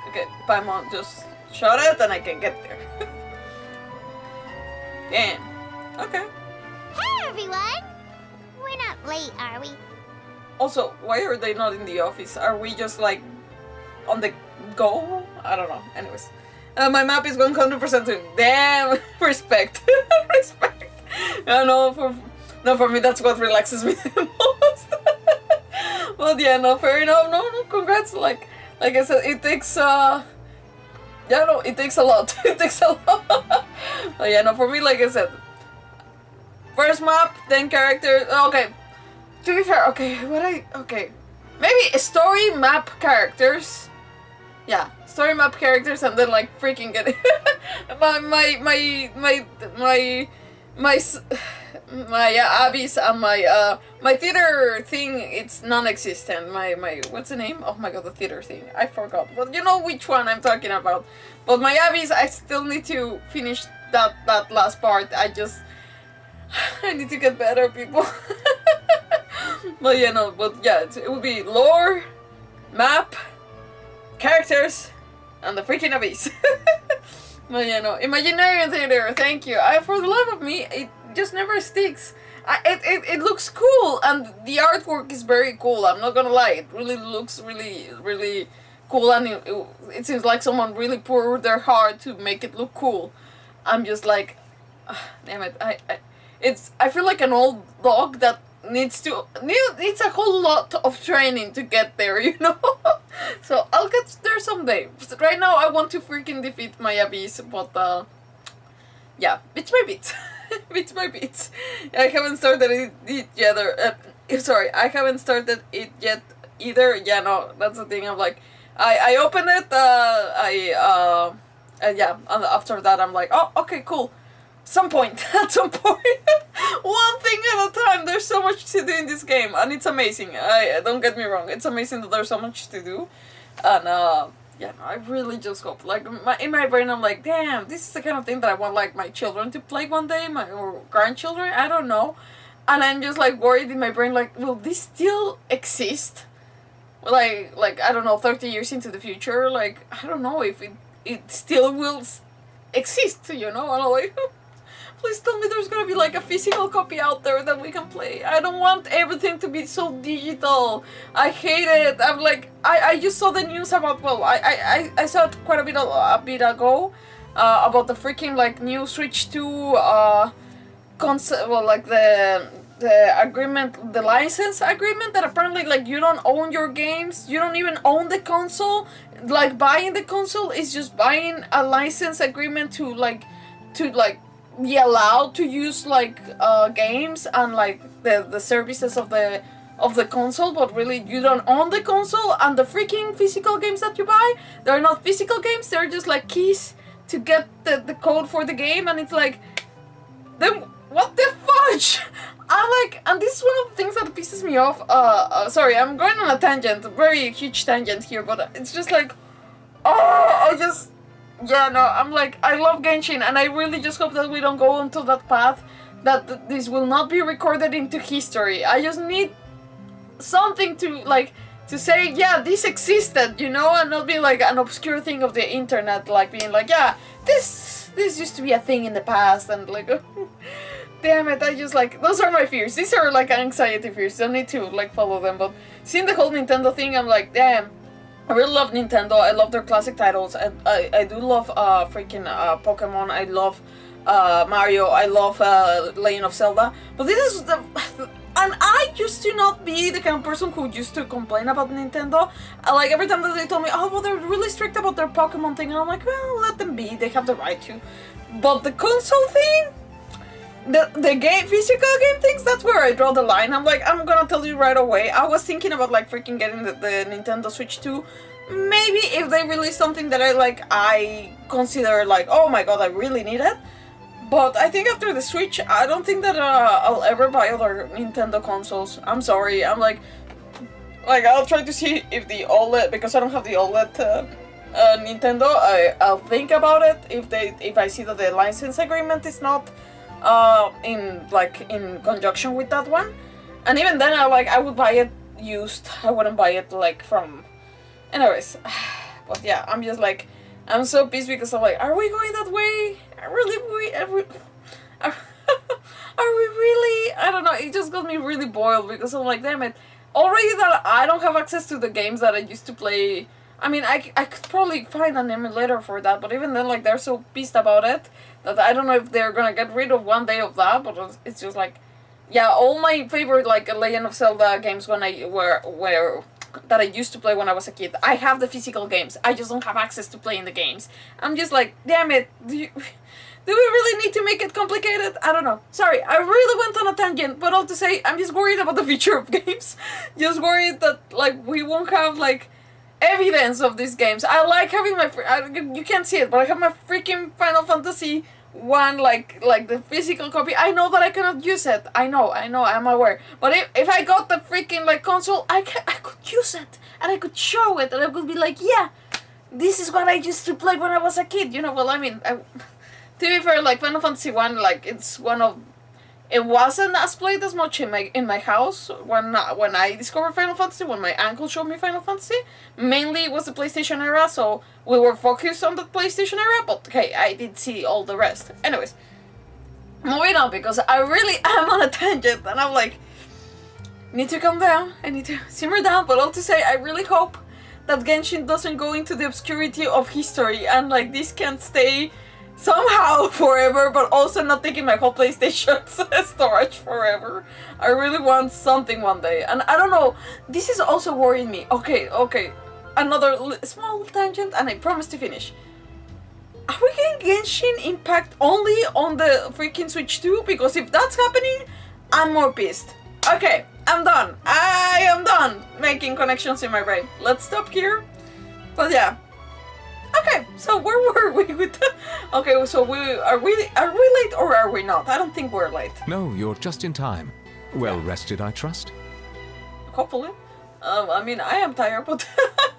Okay, Paimon, just shut it and I can get there. Damn. Okay. Hey everyone! We're not late, are we? Also, why are they not in the office? Are we just like on the go? I don't know. Anyways, my map is 100% to damn respect. Respect. For me that's what relaxes me the most. But yeah, no, fair enough. No, congrats. Like I said, it takes yeah, no, it takes a lot. It takes a lot. But yeah, no, for me, like I said, first map, then characters. Okay, to be fair, okay, maybe story map characters. Yeah, story map characters, and then like freaking get it. my Abby's and my theater thing, it's non-existent. My what's the name? Oh my god, the theater thing. I forgot. But you know which one I'm talking about. But my Abby's, I still need to finish that last part. I need to get better, people. But you know, it would be lore, map, characters, and the freaking Abyss. But you know, Imaginary Theater, thank you. For the love of me, it just never sticks. It looks cool, and the artwork is very cool. I'm not gonna lie, it really looks really cool, and it seems like someone really poured their heart to make it look cool. I'm just like, damn it, I feel like an old dog that needs a whole lot of training to get there, you know. So I'll get there someday. Right now I want to freaking defeat my abyss, but yeah, bits by bits. Bits by bits. I haven't started it yet. Sorry, I haven't started it yet either. Yeah, no, that's the thing. I'm like, I open it. And yeah, and after that I'm like, oh, okay, cool. At some point, one thing at a time. There's so much to do in this game, and it's amazing. Don't get me wrong, it's amazing that there's so much to do, and yeah, no, I really just hope, like, in my brain, I'm like, damn, this is the kind of thing that I want, like, my children to play one day, or grandchildren, I don't know, and I'm just, like, worried in my brain, like, will this still exist? Like, I don't know, 30 years into the future, like, I don't know if it still will exist, you know, and I'm like, please tell me there's gonna be like a physical copy out there that we can play. I don't want everything to be so digital. I hate it. I'm like, I just saw the news about, well, I saw it quite a bit ago, about the freaking like new Switch 2 concept, well, like the agreement, the license agreement, that apparently like you don't own your games, you don't even own the console. Like buying the console is just buying a license agreement to be allowed to use like games and like the services of the console, but really you don't own the console, and the freaking physical games that you buy, they're not physical games, they're just like keys to get the code for the game, and it's like, then what the fudge? And this is one of the things that pisses me off. Sorry, I'm going on a tangent, a very huge tangent here, but it's just like, yeah, no, I'm like, I love Genshin, and I really just hope that we don't go onto that path, that this will not be recorded into history. I just need something to, like, to say, yeah, this existed, you know, and not be like an obscure thing of the internet, like being like, yeah, this used to be a thing in the past, and like, damn it, I just like, those are my fears. These are like anxiety fears, don't need to like follow them, but seeing the whole Nintendo thing, I'm like, damn. I really love Nintendo. I love their classic titles. I do love freaking Pokemon. I love Mario. I love Legend of Zelda. But this is the... And I used to not be the kind of person who used to complain about Nintendo. Like, every time that they told me, oh, well, they're really strict about their Pokemon thing. And I'm like, well, let them be. They have the right to. But the console thing... The game, physical game things, that's where I draw the line. I'm like, I'm gonna tell you right away. I was thinking about like freaking getting the Nintendo Switch 2. Maybe if they release something that I consider like, oh my god, I really need it. But I think after the Switch, I don't think that I'll ever buy other Nintendo consoles. I'm sorry. I'm like I'll try to see if the OLED, because I don't have the OLED Nintendo. I'll think about it if I see that the license agreement is not in conjunction with that one, and even then I would buy it used. I wouldn't buy it like from, anyways. But yeah, I'm just like, I'm so pissed because I'm like, are we going that way? Are we really? I don't know, it just got me really boiled because I'm like, damn it, already that I don't have access to the games that I used to play. I mean, I could probably find an emulator for that, but even then, like, they're so pissed about it that I don't know if they're gonna get rid of one day of that, but it's just like, yeah, all my favorite, like, Legend of Zelda games that I used to play when I was a kid, I have the physical games, I just don't have access to playing the games. I'm just like, damn it, do we really need to make it complicated? I don't know. Sorry, I really went on a tangent, but all to say, I'm just worried about the future of games. Just worried that, like, we won't have, like, evidence of these games. I like having my you can't see it, but I have my freaking Final Fantasy 1 like the physical copy. I know that I cannot use it. I know, I'm aware. But if I got the freaking like console, I could use it and I could show it and I could be like, yeah, this is what I used to play when I was a kid. You know, well, I mean, to be fair, like Final Fantasy 1, like it's one of. It wasn't as played as much in my house when I discovered Final Fantasy, when my uncle showed me Final Fantasy. Mainly it was the PlayStation era, so we were focused on the PlayStation era, but okay, I did see all the rest. Anyways, moving on, because I really am on a tangent, and I'm like, need to calm down, I need to simmer down, but all to say, I really hope that Genshin doesn't go into the obscurity of history, and like this can't stay somehow forever, but also not taking my whole PlayStation storage forever. I really want something one day, and I don't know. This is also worrying me. Okay, another small tangent, and I promise to finish. Are we getting Genshin Impact only on the freaking Switch 2? Because if that's happening, I'm more pissed. Okay, I'm done. I am done making connections in my brain. Let's stop here. But yeah. Okay, so where were we with the... Okay, so are we late or are we not? I don't think we're late. No, you're just in time. Well rested, I trust. Hopefully. I mean, I am tired, but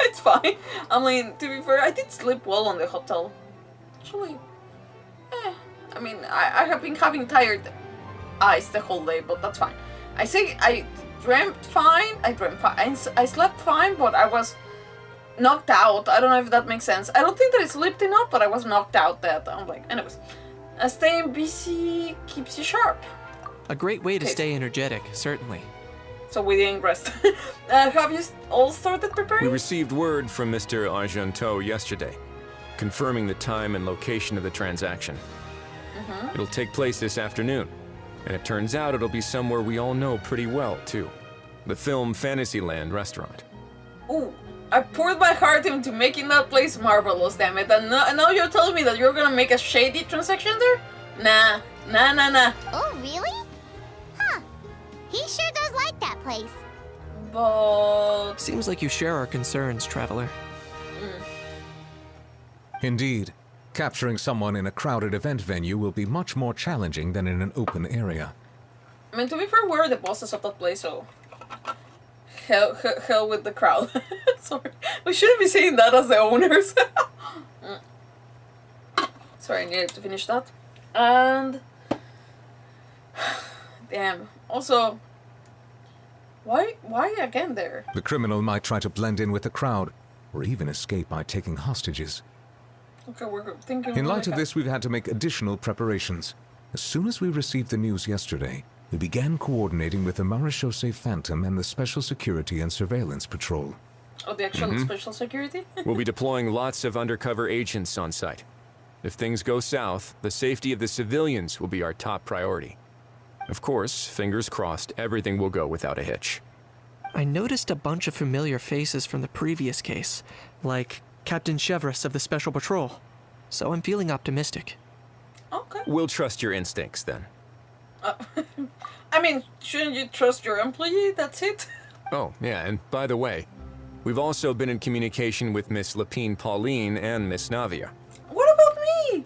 it's fine. I mean, to be fair, I did sleep well on the hotel. Actually, I mean, I have been having tired eyes the whole day, but that's fine. I say I dreamt fine. I slept fine, but I was knocked out. I don't know if that makes sense. I don't think that I slept enough, but I was knocked out that I'm like, anyways. Staying busy keeps you sharp. A great way to stay energetic, certainly. So we didn't rest. Have you all started preparing? We received word from Mr. Argenteau yesterday, confirming the time and location of the transaction. It'll take place this afternoon, and it turns out it'll be somewhere we all know pretty well, too. The film Fantasyland restaurant. Ooh, I poured my heart into making that place marvelous, damn it. And now you're telling me that you're gonna make a shady transaction there? Nah. Oh, really? Huh. He sure does like that place. But... Seems like you share our concerns, Traveler. Indeed. Capturing someone in a crowded event venue will be much more challenging than in an open area. I mean, to be fair, we're the bosses of that place, so... Hell with the crowd. Sorry. We shouldn't be saying that as the owners. Sorry, I needed to finish that. And... Damn. Also... Why again there? The criminal might try to blend in with the crowd, or even escape by taking hostages. Okay, we're thinking... In light of this, we've had to make additional preparations. As soon as we received the news yesterday, we began coordinating with the Marechaussee Phantom and the Special Security and Surveillance Patrol. Oh, the actual Special Security? We'll be deploying lots of undercover agents on site. If things go south, the safety of the civilians will be our top priority. Of course, fingers crossed, everything will go without a hitch. I noticed a bunch of familiar faces from the previous case, like Captain Chevres of the Special Patrol, so I'm feeling optimistic. Okay. We'll trust your instincts, then. I mean, shouldn't you trust your employee? That's it. Oh, yeah, and by the way, we've also been in communication with Miss Lapine Pauline and Miss Navia. What about me?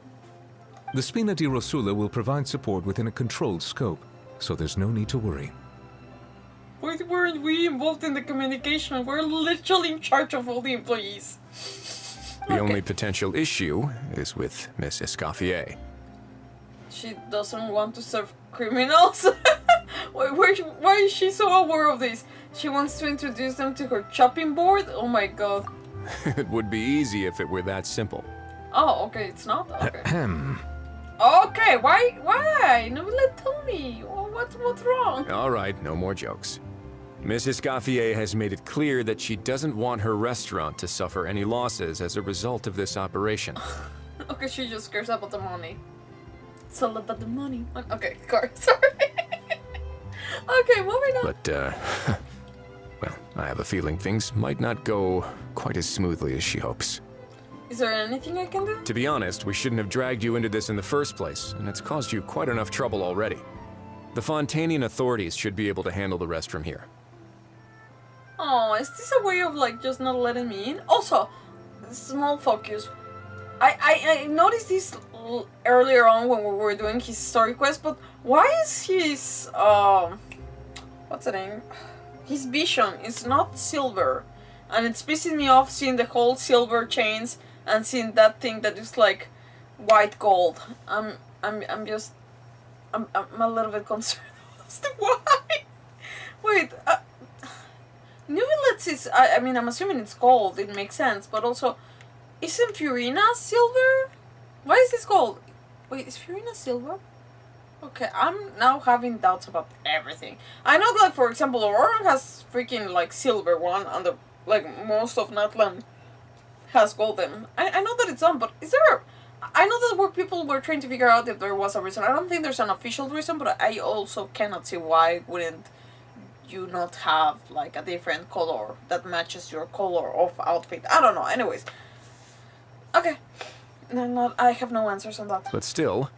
The Spina di Rosula will provide support within a controlled scope, so there's no need to worry. Why weren't we involved in the communication? We're literally in charge of all the employees. The only potential issue is with Miss Escoffier. She doesn't want to serve criminals? Why is she so aware of this? She wants to introduce them to her chopping board? Oh my god. It would be easy if it were that simple. Oh, okay, it's not? Okay. Ahem. Okay, why? No, tell me. What's wrong? All right, no more jokes. Miss Escoffier has made it clear that she doesn't want her restaurant to suffer any losses as a result of this operation. Okay, she just cares about the money. It's all about the money. Okay, sorry. Okay, moving on. But, well, I have a feeling things might not go quite as smoothly as she hopes. Is there anything I can do? To be honest, we shouldn't have dragged you into this in the first place, and it's caused you quite enough trouble already. The Fontainian authorities should be able to handle the rest from here. Oh, is this a way of, like, just not letting me in? Also, small focus. I noticed this earlier on when we were doing his story quest, but why is his, what's the name? His vision is not silver. And it's pissing me off seeing the whole silver chains and seeing that thing that is like white gold. I'm a little bit concerned as to why. Wait, Nuvillets is, I mean, I'm assuming it's gold, it makes sense, but also, isn't FURINA silver? Why is this gold? Wait, is FURINA silver? Okay, I'm now having doubts about everything. I know that, for example, Aurora has freaking, like, silver one, and like, most of NATLAN has golden. I know that it's on, but is there I know that people were trying to figure out if there was a reason. I don't think there's an official reason, but I also cannot see why wouldn't you not have like a different color that matches your color of outfit. I don't know. Anyways. Okay. No, I have no answers on that. But still,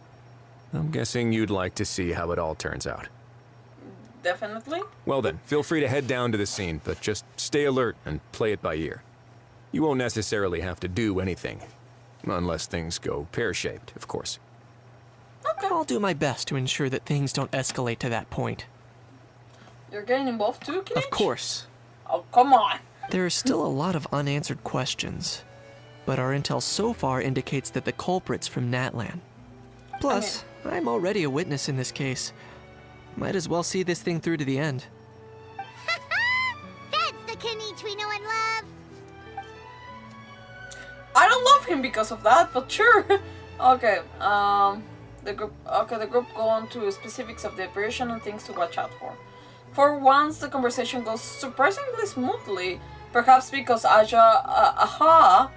I'm guessing you'd like to see how it all turns out. Definitely. Well then, feel free to head down to the scene, but just stay alert and play it by ear. You won't necessarily have to do anything. Unless things go pear-shaped, of course. Okay. I'll do my best to ensure that things don't escalate to that point. You're getting involved too, KINICH? Of course. Oh, come on. There are still a lot of unanswered questions, but our intel so far indicates that the culprit's from NATLAN. Plus, I'm already a witness in this case. Might as well see this thing through to the end. That's the KINICH we know and love. I don't love him because of that, but sure. Okay, the group go on to specifics of the operation and things to watch out for. For once, the conversation goes surprisingly smoothly, perhaps because Ahau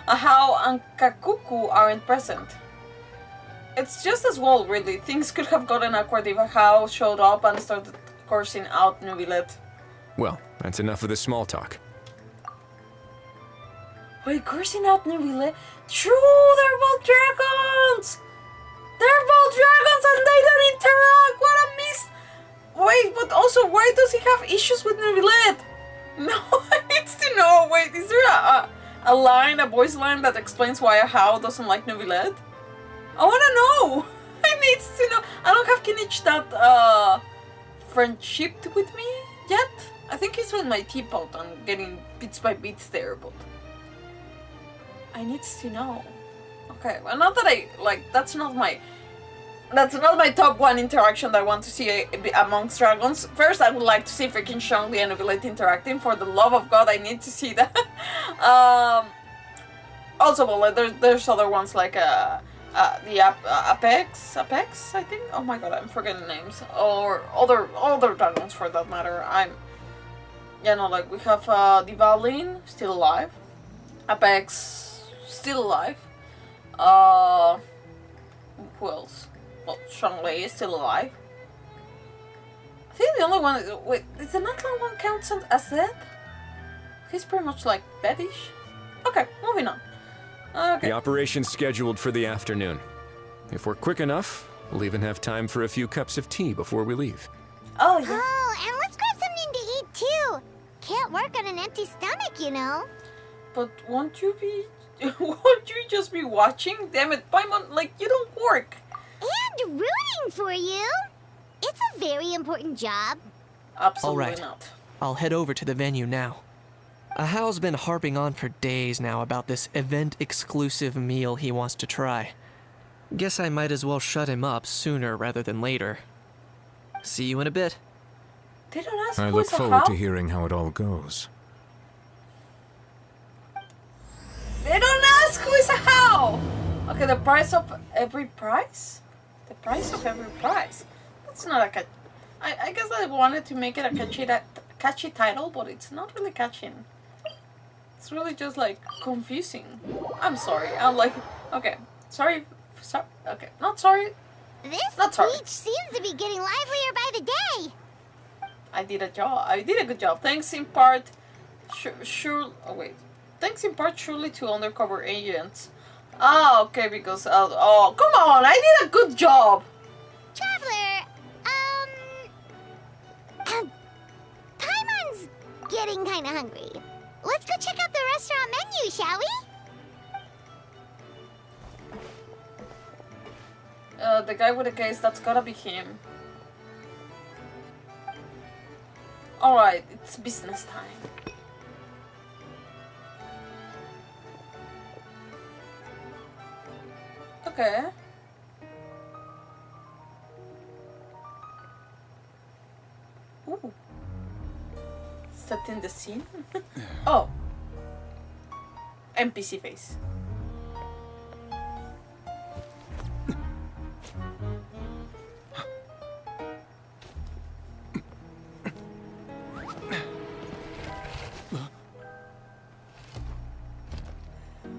and Kakuku aren't present. It's just as well, really. Things could have gotten awkward if Ahau showed up and started coursing out Nubilet. Well, that's enough of the small talk. Wait, coursing out Nubilet? True, they're both dragons! They're both dragons and they don't interact! What a miss! Wait, but also, why does he have issues with Nubilet? No, I need to know. Wait, is there a line, a voice line that explains why Ahau doesn't like Nubilet? I wanna know! I need to know. I don't have KINICH that friendshiped with me yet. I think he's with my teapot and getting bits by bits there, but I need to know. Okay, well, not that I like. That's not my top one interaction that I want to see amongst dragons. First, I would like to see freaking Shangli and Nubilet interacting. For the love of God, I need to see that. Also, well, like, there's other ones like the Apex, I think. Oh my God, I'm forgetting names. Or other dragons for that matter. Like we have Divalin still alive, Apex still alive. Who else? Well, Shangli is still alive. I think the only one. Wait, is the NATLAN one count as dead? He's pretty much like deadish. Okay, moving on. Okay. The operation's scheduled for the afternoon. If we're quick enough, we'll even have time for a few cups of tea before we leave. Oh, yeah. Oh, and let's grab something to eat too. Can't work on an empty stomach, you know. But won't you just be watching? Damn it, Paimon, like, you don't work. And rooting for you. It's a very important job. Absolutely All right. not. I'll head over to the venue now. Ahau's been harping on for days now about this event-exclusive meal he wants to try. Guess I might as well shut him up sooner rather than later. See you in a bit. They don't ask I who look is a forward how? to hearing how it all goes. They don't ask who is a how! Okay, the price of every prize? The price of every prize. That's not a catchy... I guess I wanted to make it a catchy title, but it's not really catching. It's really just like confusing. I'm sorry. I'm like, okay, sorry. Okay, not sorry. This Not sorry. beach seems to be getting livelier by the day. I did a good job. Thanks in part. Thanks in part surely to undercover agents. Ah, okay, because oh, come on! I did a good job. Traveler, Paimon's getting kinda hungry. Let's go check out the restaurant menu, shall we? The guy with the case, that's gotta be him. Alright, it's business time. Okay. Ooh. Setting the scene? Oh. NPC face.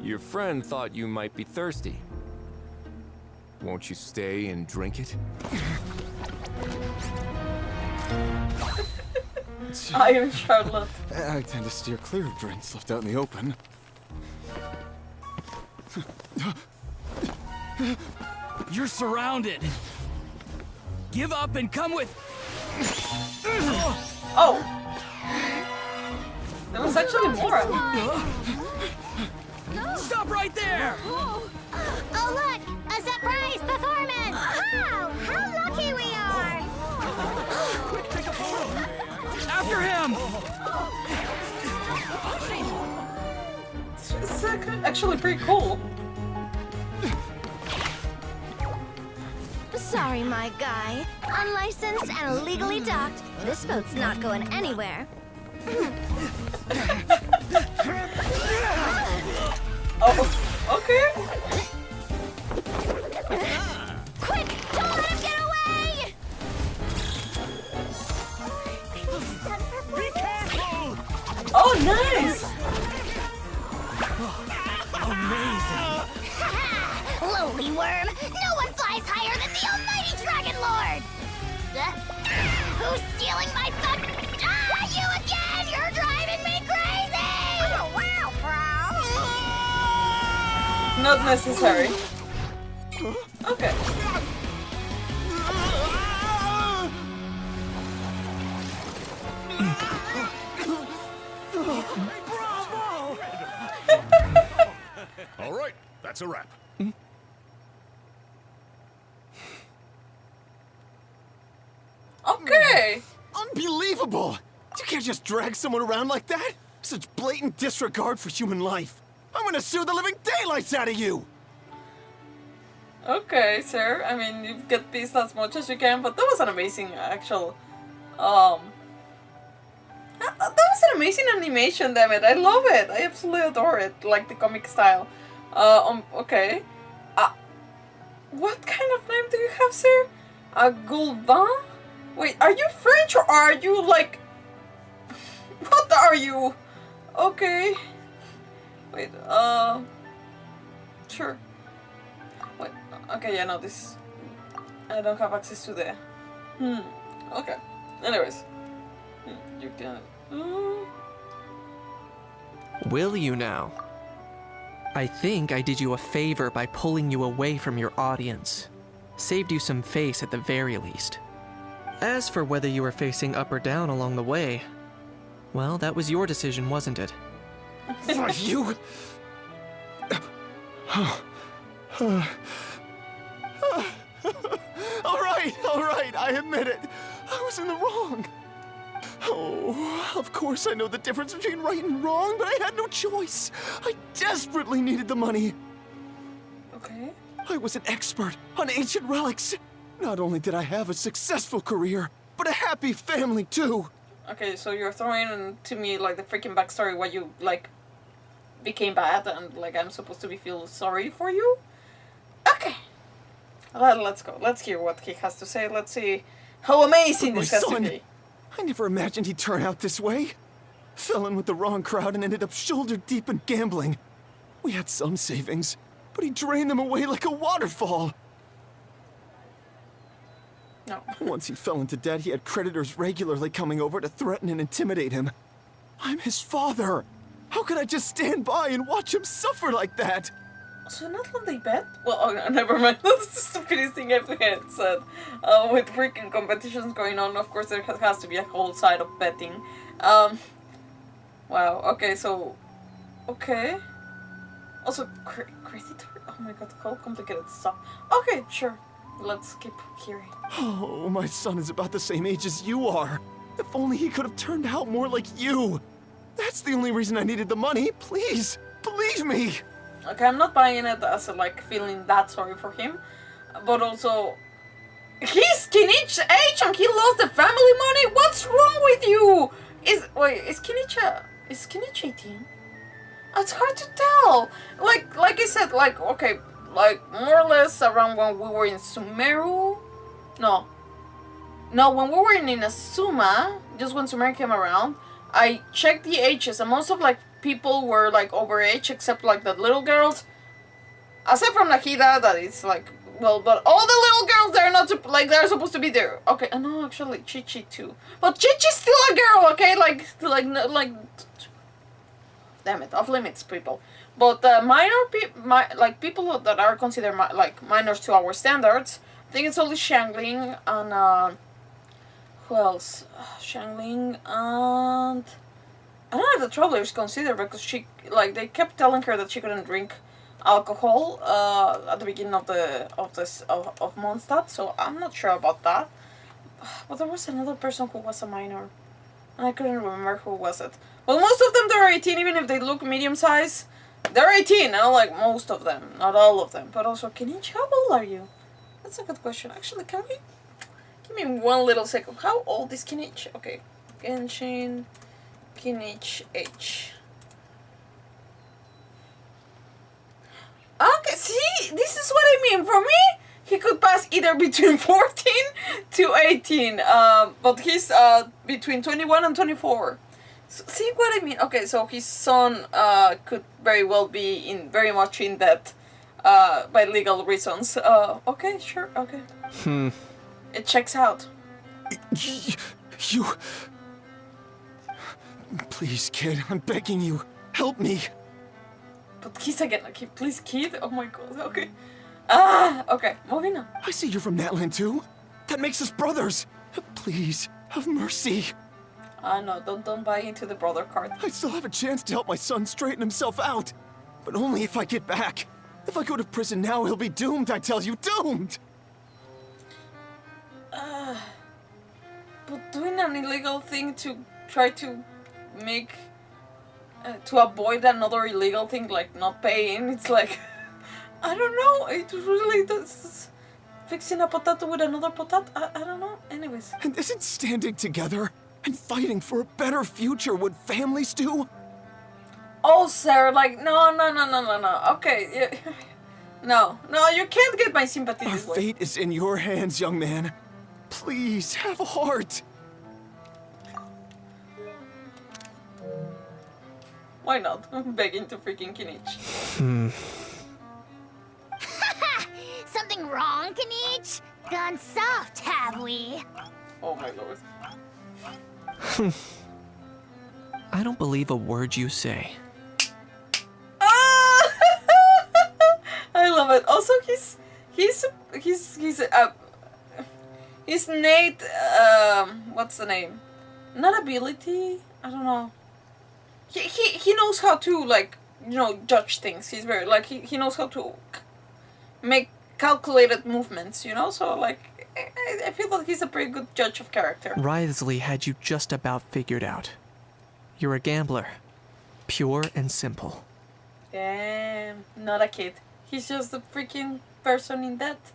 Your friend thought you might be thirsty. Won't you stay and drink it? I am Charlotte. I tend to steer clear of drinks left out in the open. You're surrounded. Give up and come with. Oh! There was actually more. Stop right there! Oh, look! A surprise performance! Wow! How lucky we are! After him! It's actually pretty cool. Sorry, my guy. Unlicensed and illegally docked. This boat's not going anywhere. Oh, okay. Quick! Don't let him get away! Be careful! Oh, nice! Lowly worm! No one flies higher than the almighty Dragon Lord! Who's stealing my fun? Ah, you again! You're driving me crazy! Oh, wow, bro! Not necessary. Okay. All right, that's a wrap. Okay. Unbelievable! You can't just drag someone around like that! Such blatant disregard for human life! I'm gonna sue the living daylights out of you! Okay, sir. I mean, you get pissed as much as you can, but that was an amazing actual, that was an amazing animation, damn it. I love it. I absolutely adore it. Like the comic style. Okay. What kind of name do you have, sir? Goulban? Wait, are you French or are you like... What are you? Okay. Wait, sure. Wait, okay, yeah, no, this... I don't have access to the... Okay. Anyways. You can... Will you now? I think I did you a favor by pulling you away from your audience. Saved you some face at the very least. As for whether you were facing up or down along the way, well, that was your decision, wasn't it? Are you... All right, I admit it. I was in the wrong. Oh, of course I know the difference between right and wrong, but I had no choice. I desperately needed the money. Okay. I was an expert on ancient relics. Not only did I have a successful career, but a happy family too. Okay, so you're throwing to me like the freaking backstory why you like became bad and like I'm supposed to feel sorry for you? Okay. Let's go. Let's hear what he has to say. Let's see how amazing this has to be. I never imagined he'd turn out this way. Fell in with the wrong crowd and ended up shoulder deep in gambling. We had some savings, but he drained them away like a waterfall. No. Once he fell into debt, he had creditors regularly coming over to threaten and intimidate him. I'm his father. How could I just stand by and watch him suffer like that? So NATLAN they bet? Well, oh, never mind. That's the stupidest thing I've said. With freaking competitions going on, of course there has to be a whole side of betting. Wow, okay, so... Okay. Also, creditor? Oh my god, how complicated stuff. Okay, sure. Let's keep hearing. Oh, my son is about the same age as you are. If only he could have turned out more like you. That's the only reason I needed the money. Please, believe me. Okay, I'm not buying it as like feeling that sorry for him, but also he's KINICH's age and he lost the family money. What's wrong with you? Is KINICH 18? It's hard to tell. Like I said, like okay, like more or less around when we were in Sumeru. No, when we were in Inazuma, just when Sumeru came around, I checked the ages and most of like people were like overage, except like the little girls. Aside from Nahida, that is like, well, but all the little girls, they're not, they're supposed to be there. Okay, no, actually, Chi-Chi too. But Chi-Chi's still a girl, okay? Damn it, off limits, people. But people that are considered minors to our standards, I think it's only Xiangling and, who else? Xiangling and... I don't know if the Traveler is considered, because she, they kept telling her that she couldn't drink alcohol at the beginning of Mondstadt, so I'm not sure about that. But there was another person who was a minor, and I couldn't remember who was it. Well, most of them, they're 18, even if they look medium-sized. They're 18, most of them, not all of them. But also, KINICH, how old are you? That's a good question. Actually, can we... Give me one little second. How old is KINICH? Okay, Genshin, KINICH, H. Okay, see, this is what I mean. For me, he could pass either between 14 to 18, but he's between 21 and 24. So, see what I mean? Okay, so his son could very well be very much in debt by legal reasons. Okay, sure, okay. It checks out. You... Please, kid, I'm begging you, help me. But kiss again, okay, please, kid. Oh my god, okay. Okay, moving on. I see you're from NATLAN too. That makes us brothers. Please, have mercy. No, don't buy into the brother card. I still have a chance to help my son straighten himself out. But only if I get back. If I go to prison now, he'll be doomed, I tell you, doomed! But doing an illegal thing to try to make... to avoid another illegal thing, like not paying, it's like... I don't know, it really does... Fixing a potato with another potato, I don't know, anyways. And isn't standing together and fighting for a better future what families do? Oh, Sarah, no, okay, yeah. No, you can't get my sympathy Our this way. fate is in your hands, young man. Please, have a heart. Why not? I'm begging to freaking KINICH. Something wrong, KINICH? Gone soft, have we? Oh my lord. I don't believe a word you say. I love it. Also, he's Nate. What's the name? Not ability. I don't know. He knows how to judge things. He's very he knows how to make calculated movements. So I feel that he's a pretty good judge of character. Wriothesley had you just about figured out. You're a gambler, pure and simple. Damn, not a kid. He's just a freaking person in debt.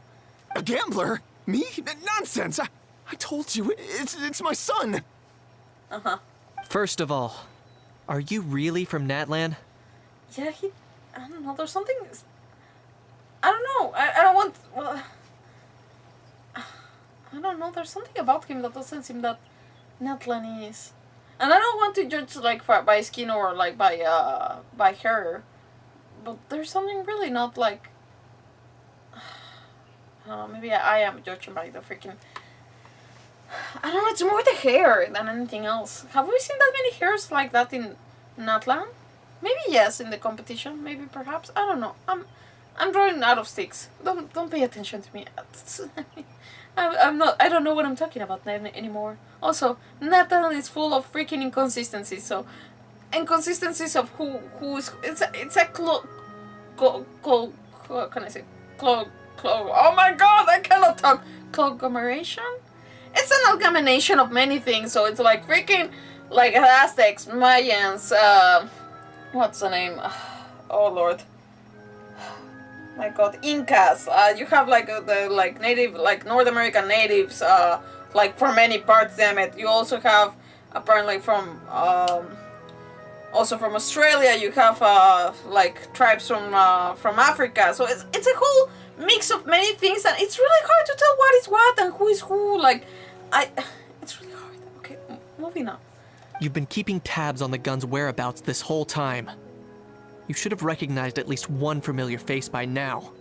A gambler? Me? Nonsense! I told you, it's my son! First of all, are you really from NATLAN? Yeah, I don't know, there's something... I don't know, I don't want... Well, I don't know, there's something about him that doesn't seem that NATLAN-ese. And I don't want to judge by skin or by hair. But there's something really not I don't know, maybe I am judging by the freaking... I don't know, it's more the hair than anything else. Have we seen that many hairs like that in NATLAN? Maybe yes, in the competition, maybe perhaps. I don't know. I'm drawing out of sticks. Don't pay attention to me. I don't know what I'm talking about anymore. Also, NATLAN is full of freaking inconsistencies, so inconsistencies of who is... It's a what can I say? Oh my god, I cannot talk. Conglomeration? It's an amalgamation of many things, so it's freaking Aztecs, Mayans, what's the name? Oh lord. My god, Incas. You have the native, North American natives, for many parts, damn it. You also have apparently from also from Australia, you have tribes from Africa. So it's a whole mix of many things, and it's really hard to tell what is what and who is who. It's really hard. Okay, moving on. You've been keeping tabs on the gun's whereabouts this whole time. You should have recognized at least one familiar face by now.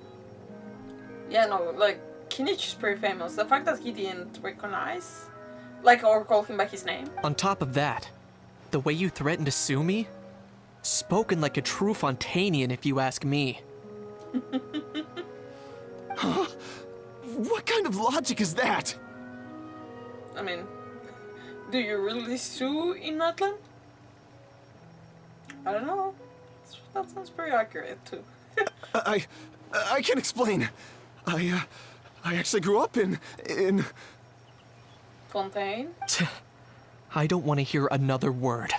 Yeah, no, like, KINICH is pretty famous. The fact that he didn't recognize, like, or call him by his name. On top of that, the way you threatened to sue me? Spoken like a true Fontainian, if you ask me. Huh? What kind of logic is that? I mean, do you really sue in NATLAN? I don't know. That sounds pretty accurate too. I can explain. I actually grew up in Fontaine? I don't want to hear another word.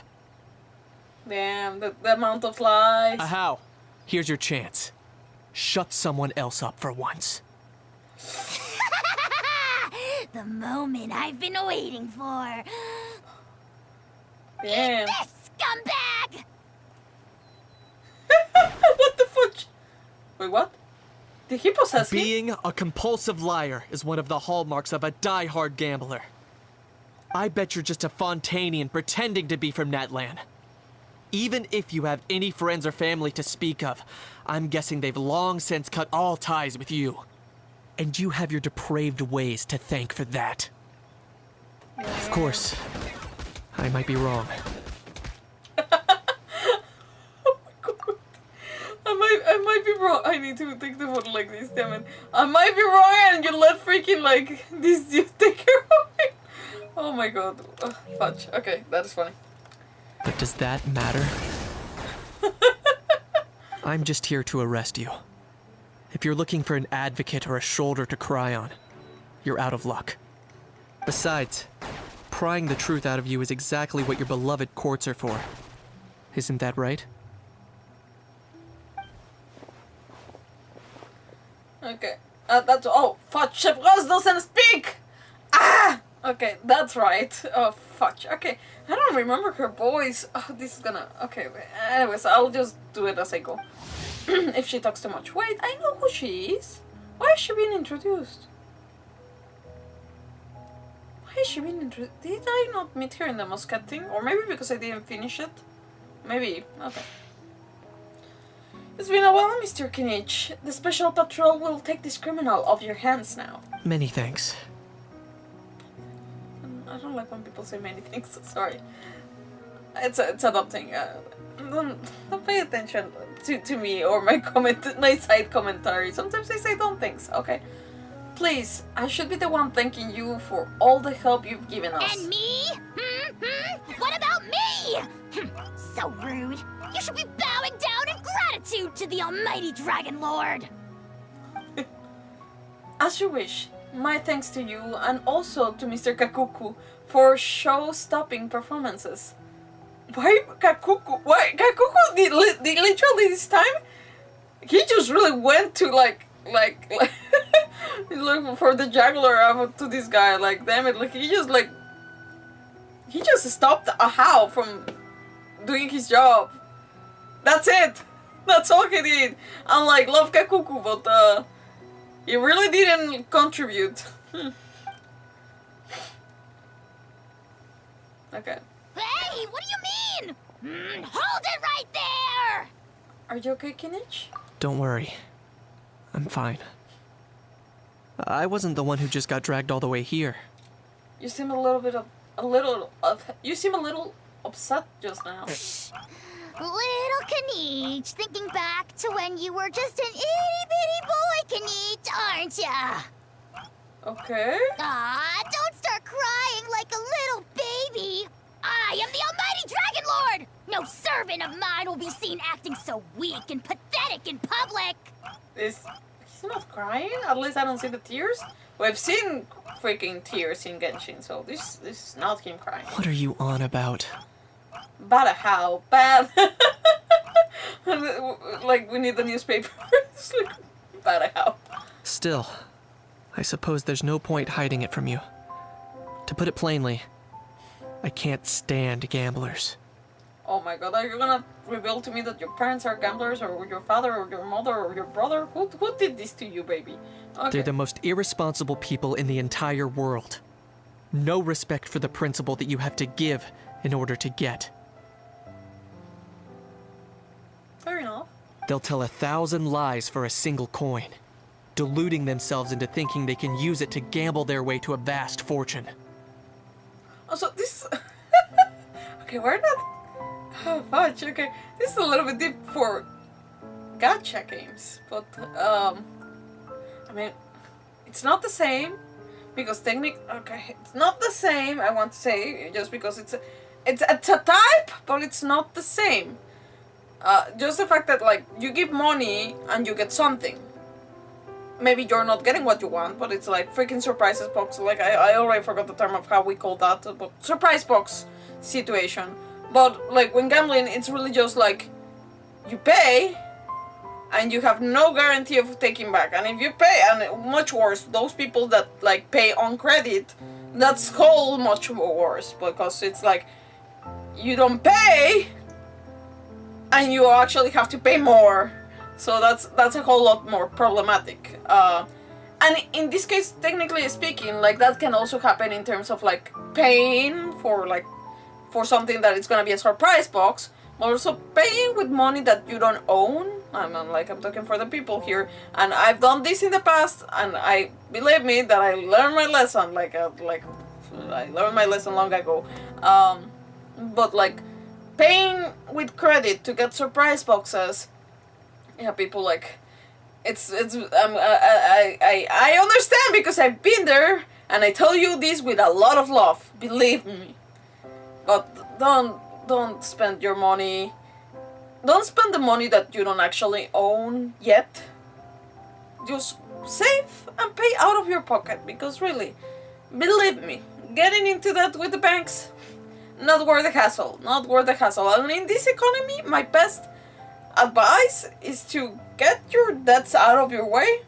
Damn, the amount of lies. Ahau, here's your chance. Shut someone else up for once. The moment I've been waiting for. Damn. Eat this, scumbag! What the fudge? Wait, what? Did he possess him? Being a compulsive liar is one of the hallmarks of a die-hard gambler. I bet you're just a Fontainian pretending to be from NATLAN. Even if you have any friends or family to speak of, I'm guessing they've long since cut all ties with you. And you have your depraved ways to thank for that. Of course, I might be wrong. I might be wrong. I need to take the photo like this, damn it. I might be wrong and you let freaking like this dude take care of me. Oh my god. Ugh, fudge. Okay, that is funny. But does that matter? I'm just here to arrest you. If you're looking for an advocate or a shoulder to cry on, you're out of luck. Besides, prying the truth out of you is exactly what your beloved courts are for. Isn't that right? Okay. That's oh fudge. Chef Ross doesn't speak. Ah. Okay, that's right. Oh fudge. Okay, I don't remember her voice. Oh, this is gonna. Okay. Anyways, I'll just do it as I go. If she talks too much. Wait, I know who she is. Why is she being introduced? Why is she being introduced? Did I not meet her in the Muscat thing? Or maybe because I didn't finish it? Maybe. Okay. It's been a while, Mr. KINICH. The Special Patrol will take this criminal off your hands now. Many thanks. I don't like when people say many things. Sorry. It's a dumb thing. Don't pay attention to me or my side commentary. Sometimes I say dumb things. Okay. Please, I should be the one thanking you for all the help you've given us. And me? What about me? So rude. You should be bowing down in gratitude to the almighty Dragon Lord. As you wish. My thanks to you and also to Mr. Kakuku for show-stopping performances. Why Kakuku? Why Kakuku did literally this time? He just really went to like look for the juggler to this guy. Like damn it! Like he just stopped Ahau from doing his job. That's it. That's all he did. I'm like love Kakuku, but he really didn't contribute. Okay. Hey, what do you mean? Hold it right there! Are you okay, KINICH? Don't worry. I'm fine. I wasn't the one who just got dragged all the way here. You seem you seem a little upset just now. Little KINICH, thinking back to when you were just an itty-bitty boy, KINICH, aren't ya? Okay. Aw, don't start crying like a little baby. I am the almighty Dragon Lord! No servant of mine will be seen acting so weak and pathetic in public! He's not crying? At least I don't see the tears. We've seen freaking tears in Genshin, so this is not him crying. What are you on about? Bad how? Bad. Like we need the newspaper. It's like bad how. Still, I suppose there's no point hiding it from you. To put it plainly, I can't stand gamblers. Oh my god, are you gonna reveal to me that your parents are gamblers, or your father, or your mother, or your brother? Who did this to you, baby? Okay. They're the most irresponsible people in the entire world. No respect for the principle that you have to give in order to get. Fair enough. They'll tell 1,000 lies for a single coin, deluding themselves into thinking they can use it to gamble their way to a vast fortune. Also, this... okay, we're not... Oh, fudge, okay. This is a little bit deep for gacha games, but, I mean, it's not the same, because okay, it's not the same, I want to say, just because it's a type, but it's not the same. Just the fact that, like, you give money and you get something. Maybe you're not getting what you want, but it's like freaking surprises box. Like, I already forgot the term of how we call that, but surprise box situation. But, like, when gambling, it's really just like, you pay, and you have no guarantee of taking back. And if you pay, and much worse, those people that, like, pay on credit, that's whole much worse, because it's like, you don't pay, and you actually have to pay more. So that's a whole lot more problematic. And in this case, technically speaking, like, that can also happen in terms of, like, paying for something that is gonna be a surprise box, but also paying with money that you don't own. I'm talking for the people here, and I've done this in the past, and believe me that I learned my lesson. I learned my lesson long ago. But, like, paying with credit to get surprise boxes, yeah, people, like, I understand, because I've been there, and I tell you this with a lot of love, believe me. But don't spend your money. Don't spend the money that you don't actually own yet. Just save and pay out of your pocket, because really, believe me, getting into that with the banks, not worth the hassle. Not worth the hassle. And in this economy, my best advice is to get your debts out of your way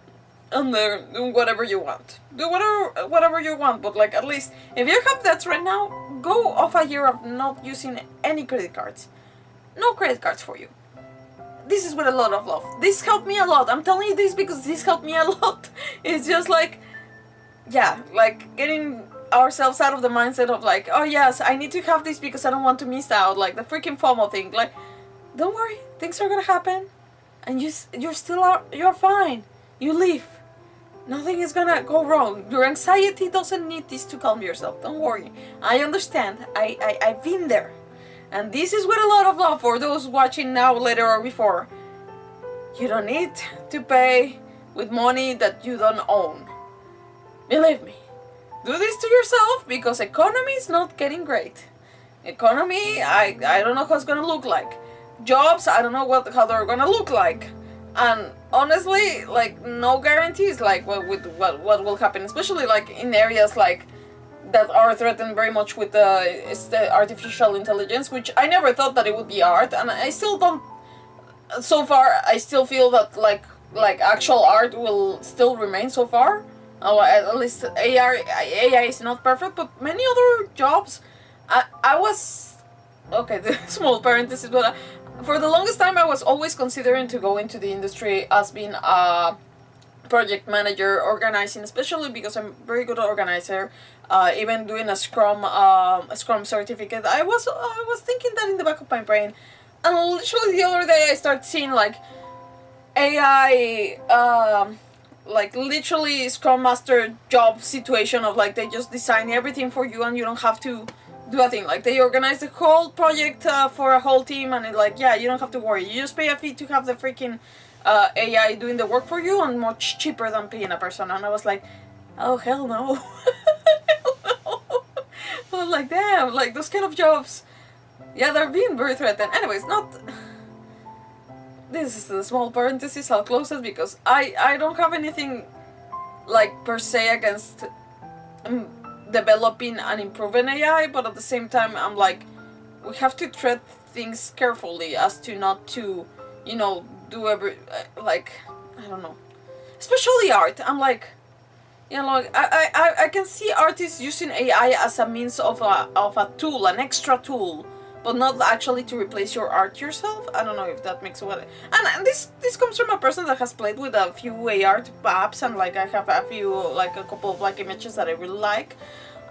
and do whatever you want. Do whatever you want, but, like, at least if you have debts right now, go off a year of not using any credit cards. No credit cards for you. This is with a lot of love. This helped me a lot. I'm telling you this because this helped me a lot. It's just like, yeah, like, getting ourselves out of the mindset of, like, oh yes, I need to have this because I don't want to miss out, like the freaking FOMO thing. Like, don't worry, things are gonna happen, and you're fine. You live. Nothing is gonna go wrong. Your anxiety doesn't need this to calm yourself. Don't worry. I understand. I've been there. And this is with a lot of love for those watching now, later, or before. You don't need to pay with money that you don't own. Believe me. Do this to yourself, because economy is not getting great. Economy, I don't know how it's gonna look like. Jobs, I don't know how they're gonna look like. And honestly, like, no guarantees, like, what will happen, especially, like, in areas like that are threatened very much with the artificial intelligence, which I never thought that it would be art, and I still don't. So far, I still feel that like actual art will still remain so far. At least AI is not perfect, but many other jobs, I was okay. The small parenthesis, but for the longest time, I was always considering to go into the industry as being a project manager, organizing, especially because I'm a very good organizer. Even doing a Scrum certificate, I was thinking that in the back of my brain, and literally the other day I started seeing, like, AI, like, literally Scrum Master job situation of, like, they just design everything for you and you don't have to do a thing. Like, they organize the whole project for a whole team, and it's like, yeah, you don't have to worry. You just pay a fee to have the freaking AI doing the work for you, and much cheaper than paying a person. And I was like, oh, hell no. Hell no. I was like, damn, like, those kind of jobs, yeah, they're being very threatened. Anyways, not... This is the small parenthesis, I'll close it, because I don't have anything, like, per se against developing and improving AI, but at the same time, I'm like, we have to tread things carefully as to not to, you know, do like, I don't know. Especially art, I'm like, you know, like, I can see artists using AI as a means of a tool, an extra tool, but not actually to replace your art yourself. I don't know if that makes what. And this comes from a person that has played with a few AI art apps, and, like, I have a few, like, a couple of, like, images that I really like.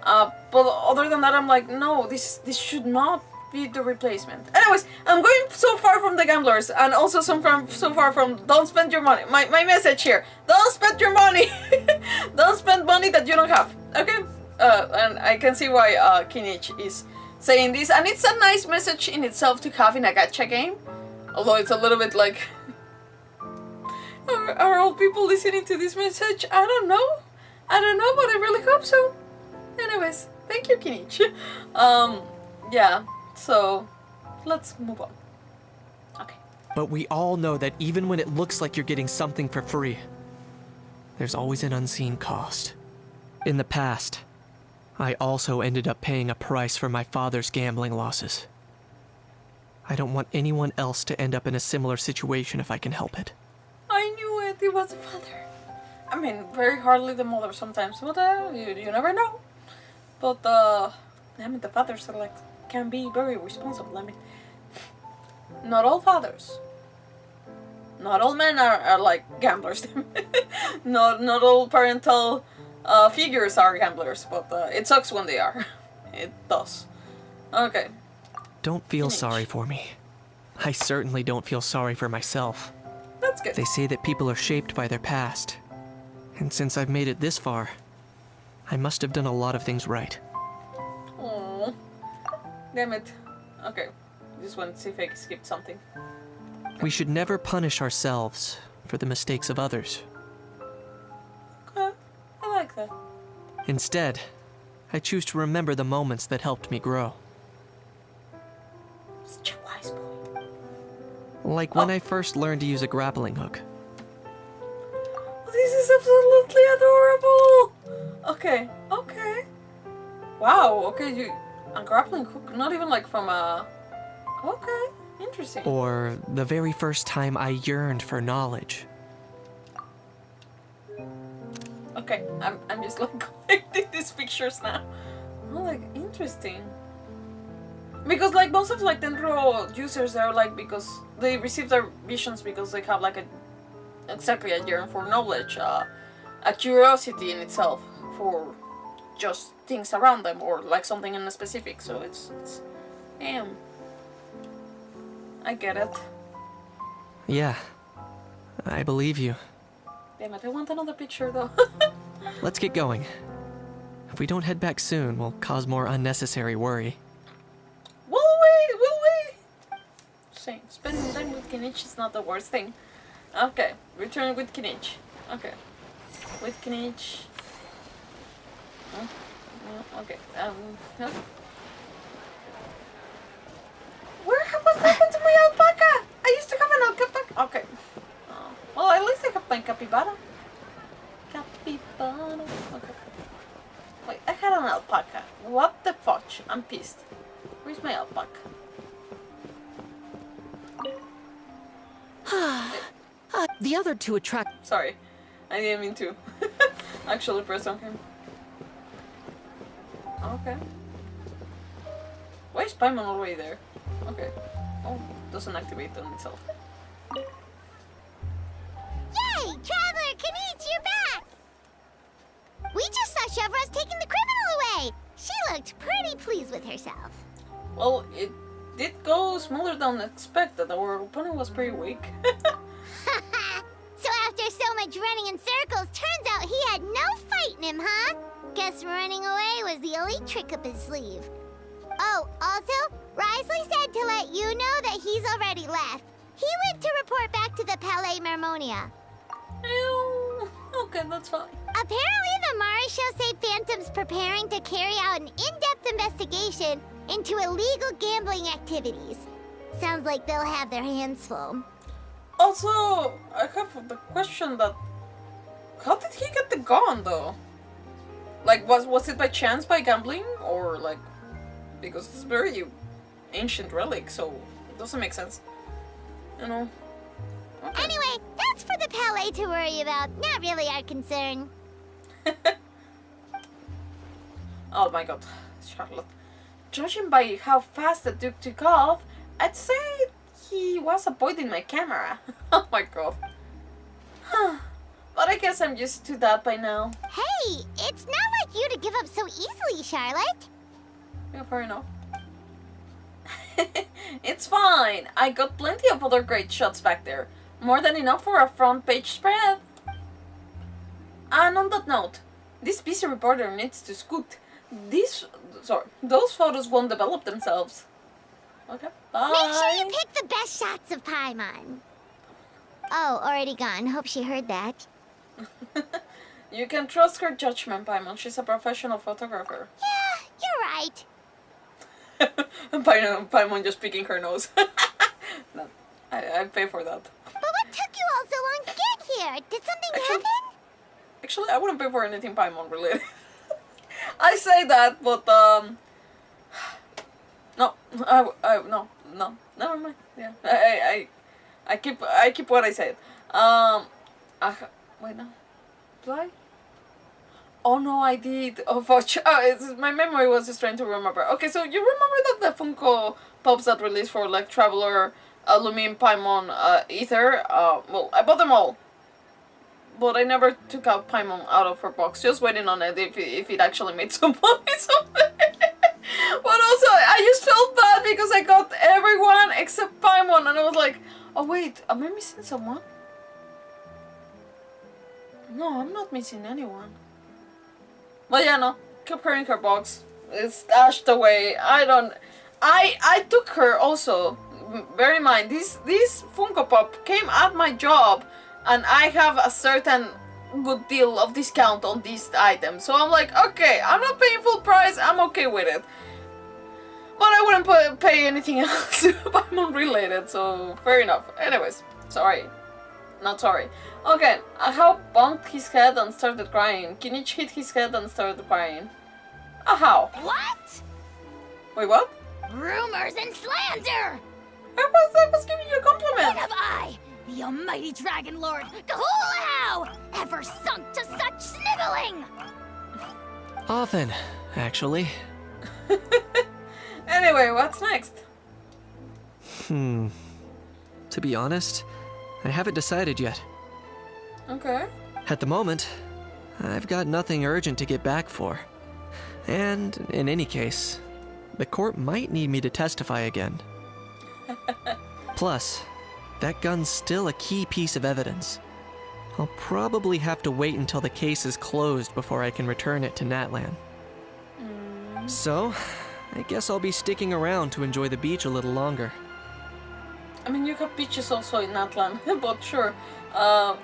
But other than that, I'm like, no, this should not be the replacement. Anyways, I'm going so far from the gamblers, and also so far from don't spend your money. My message here: don't spend your money. Don't spend money that you don't have. Okay. And I can see why KINICH is saying this, and it's a nice message in itself to have in a gacha game. Although it's a little bit like, are all people listening to this message? I don't know, but I really hope so. Anyways, thank you, KINICH. Yeah, so let's move on. Okay. But we all know that even when it looks like you're getting something for free, there's always an unseen cost. In the past, I also ended up paying a price for my father's gambling losses. I don't want anyone else to end up in a similar situation if I can help it. I knew it. It was the father. I mean, very hardly the mother sometimes, but you never know. But I mean, the fathers are like can be very responsible. I mean, not all fathers, not all men are like gamblers. not all parental figures are gamblers, but it sucks when they are. It does. Okay. Don't feel sorry for me. I certainly don't feel sorry for myself. That's good. They say that people are shaped by their past. And since I've made it this far, I must have done a lot of things right. Oh, damn it. Okay. Just want to see if I skipped something. We should never punish ourselves for the mistakes of others. Okay. I like that. Instead, I choose to remember the moments that helped me grow. Such a wise boy. Like when I first learned to use a grappling hook. This is absolutely adorable! Okay, okay. Wow, okay, a grappling hook, not even like from a... Okay, interesting. Or the very first time I yearned for knowledge. Okay, I'm just like collecting these pictures now. Oh, like, interesting. Because like most of like Dendro users are like because they receive their visions because they have like exactly a yearn for knowledge, a curiosity in itself for just things around them or like something in specific. So it's damn. I get it. Yeah, I believe you. Damn it, I want another picture though. Let's get going. If we don't head back soon, we'll cause more unnecessary worry. Will we? Saying spending time with KINICH is not the worst thing. Okay, return with KINICH. Okay, with KINICH. Okay. Huh? What happened to my alpaca? I used to have an alpaca. Okay. Well, at least I have my capybara. Capybara. Okay. Wait, I had an alpaca. What the fudge? I'm pissed. Where's my alpaca? The other two attract. Sorry, I didn't mean to actually press on him. Okay. Why is Paimon already there? Okay. Oh, doesn't activate on itself. Yay! Traveler KINICH, you're back! We just saw Chevro's taking the criminal away! She looked pretty pleased with herself. Well, it did go smoother than expected. Our opponent was pretty weak. So after so much running in circles, turns out he had no fight in him, huh? Guess running away was the only trick up his sleeve. Oh, also, Wriothesley said to let you know that he's already left. He went to report back to the Palais Mermonia. Okay, that's fine. Apparently the Marechaussee Phantom's preparing to carry out an in-depth investigation into illegal gambling activities. Sounds like they'll have their hands full. Also, I have the question that... How did he get the gun, though? Like, was it by chance by gambling? Or, like... Because it's very ancient relic, so it doesn't make sense. You know? Okay. Anyway, that's for the Palais to worry about. Not really our concern. Oh my god, Charlotte. Judging by how fast the Duke took off, I'd say he was avoiding my camera. Oh my god. But I guess I'm used to that by now. Hey, it's not like you to give up so easily, Charlotte. Yeah, fair enough. It's fine. I got plenty of other great shots back there. More than enough for a front page spread. And on that note, this busy reporter needs to scoot. Those photos won't develop themselves. Okay, bye. Make sure you pick the best shots of Paimon. Oh, already gone. Hope she heard that. You can trust her judgment, Paimon. She's a professional photographer. Yeah, you're right. Paimon just picking her nose. No, I pay for that. But what took you all so long to get here? Did something happen? Actually, I wouldn't pay for anything Paimon related. I say that, but no, no, never mind. Yeah, I keep what I said. Wait, no, do I? Oh no, I did. My memory was just trying to remember. Okay, so you remember that the Funko Pops that released for like Traveler, Lumin, Paimon, Ether? Well, I bought them all. But I never took out Paimon out of her box, just waiting on it if it actually made some money someday. But also, I just felt bad because I got everyone except Paimon, and I was like, oh wait, am I missing someone? No, I'm not missing anyone. But yeah, no, kept her in her box. It's stashed away. I took her also. Bear in mind, this Funko Pop came at my job, and I have a certain good deal of discount on these items. So I'm like, okay, I'm not paying full price, I'm okay with it. But I wouldn't pay anything else Paimon related, so fair enough. Anyways, sorry. Not sorry. Okay, Ahau bumped his head and started crying. KINICH hit his head and started crying. Ahau. What? Wait, what? Rumors and slander! I was giving you a compliment. When have I, the almighty Dragon Lord, Kahulahau, ever sunk to such sniveling? Often, actually. Anyway, what's next? To be honest, I haven't decided yet. Okay. At the moment, I've got nothing urgent to get back for. And in any case, the court might need me to testify again. Plus, that gun's still a key piece of evidence. I'll probably have to wait until the case is closed before I can return it to NATLAN. So, I guess I'll be sticking around to enjoy the beach a little longer. I mean, you have beaches also in NATLAN, but sure.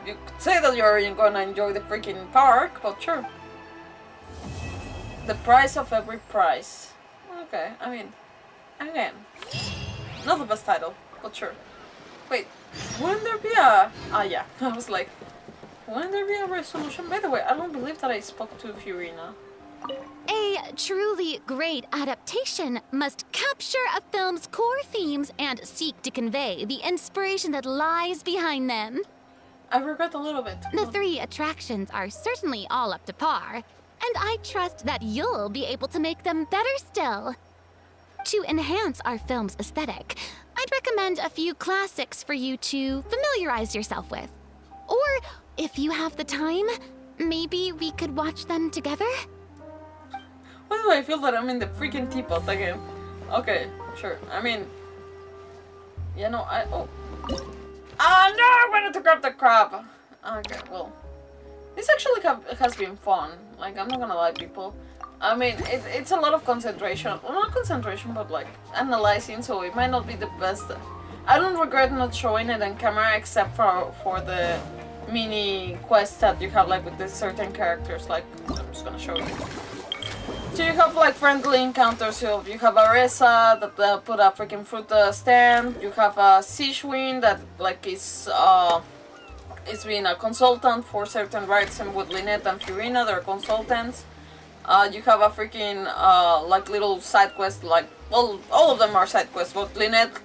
You could say that you're gonna enjoy the freaking park, but sure. The price of every price. Okay, I mean, again, not the best title, but sure. Wait, wouldn't there be a... Ah, yeah, I was like, wouldn't there be a resolution? By the way, I don't believe that I spoke to FURINA. A truly great adaptation must capture a film's core themes and seek to convey the inspiration that lies behind them. I regret a little bit. The 3 attractions are certainly all up to par, and I trust that you'll be able to make them better still. To enhance our film's aesthetic, I'd recommend a few classics for you to familiarize yourself with. Or, if you have the time, maybe we could watch them together? Why do I feel that I'm in the freaking teapot again? Okay, sure. I mean... You know, Oh! Ah, no! I wanted to grab the crab! Okay, well... This actually has been fun. Like, I'm not gonna lie, people. I mean, it's a lot of concentration. Well, not concentration, but like, analyzing, so it might not be the best. I don't regret not showing it on camera, except for the mini quests that you have, like, with the certain characters. Like, I'm just gonna show you. So you have like friendly encounters. So you have a Reza that put a freaking fruit stand. You have a Siegewin that like is being a consultant for certain rights, and with Lynette and FURINA, they're consultants. You have a freaking like little side quest, like, well, all of them are side quests, but Lynette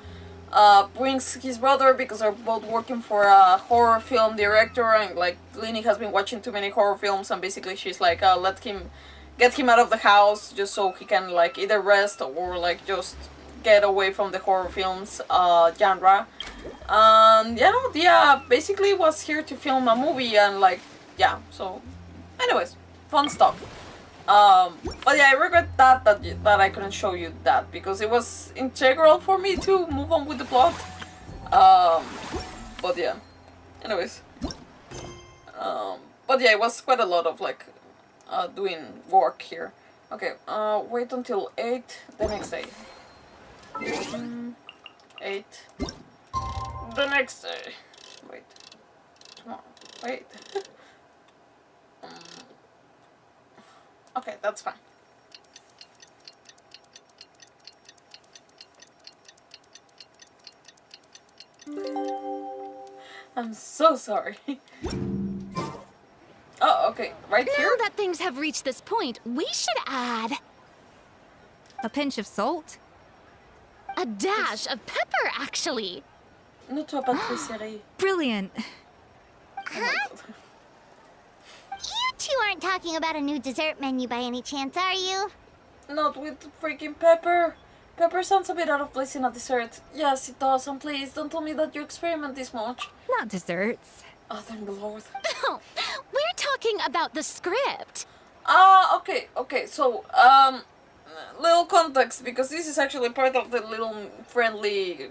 brings his brother because they're both working for a horror film director, and like Lynette has been watching too many horror films, and basically she's like, get him out of the house just so he can like either rest or like just get away from the horror films genre. Yeah, no, basically was here to film a movie, and like yeah, so anyways, fun stuff. But yeah, I regret that I couldn't show you that because it was integral for me to move on with the plot. But yeah, anyways. But yeah, it was quite a lot of like doing work here. Okay, wait until 8 the next day. 8 the next day. Wait. Tomorrow. Wait. Okay, that's fine. I'm so sorry. Oh, okay, right here? Now that things have reached this point, we should add... a pinch of salt? a dash of pepper, actually. Ne toi pas de série. Brilliant. Huh? You two aren't talking about a new dessert menu by any chance, are you? Not with freaking pepper. Pepper sounds a bit out of place in a dessert. Yes, it does, and please don't tell me that you experiment this much. Not desserts. Oh, thank the Lord. No, we're talking about the script. Okay, so, little context, because this is actually part of the little friendly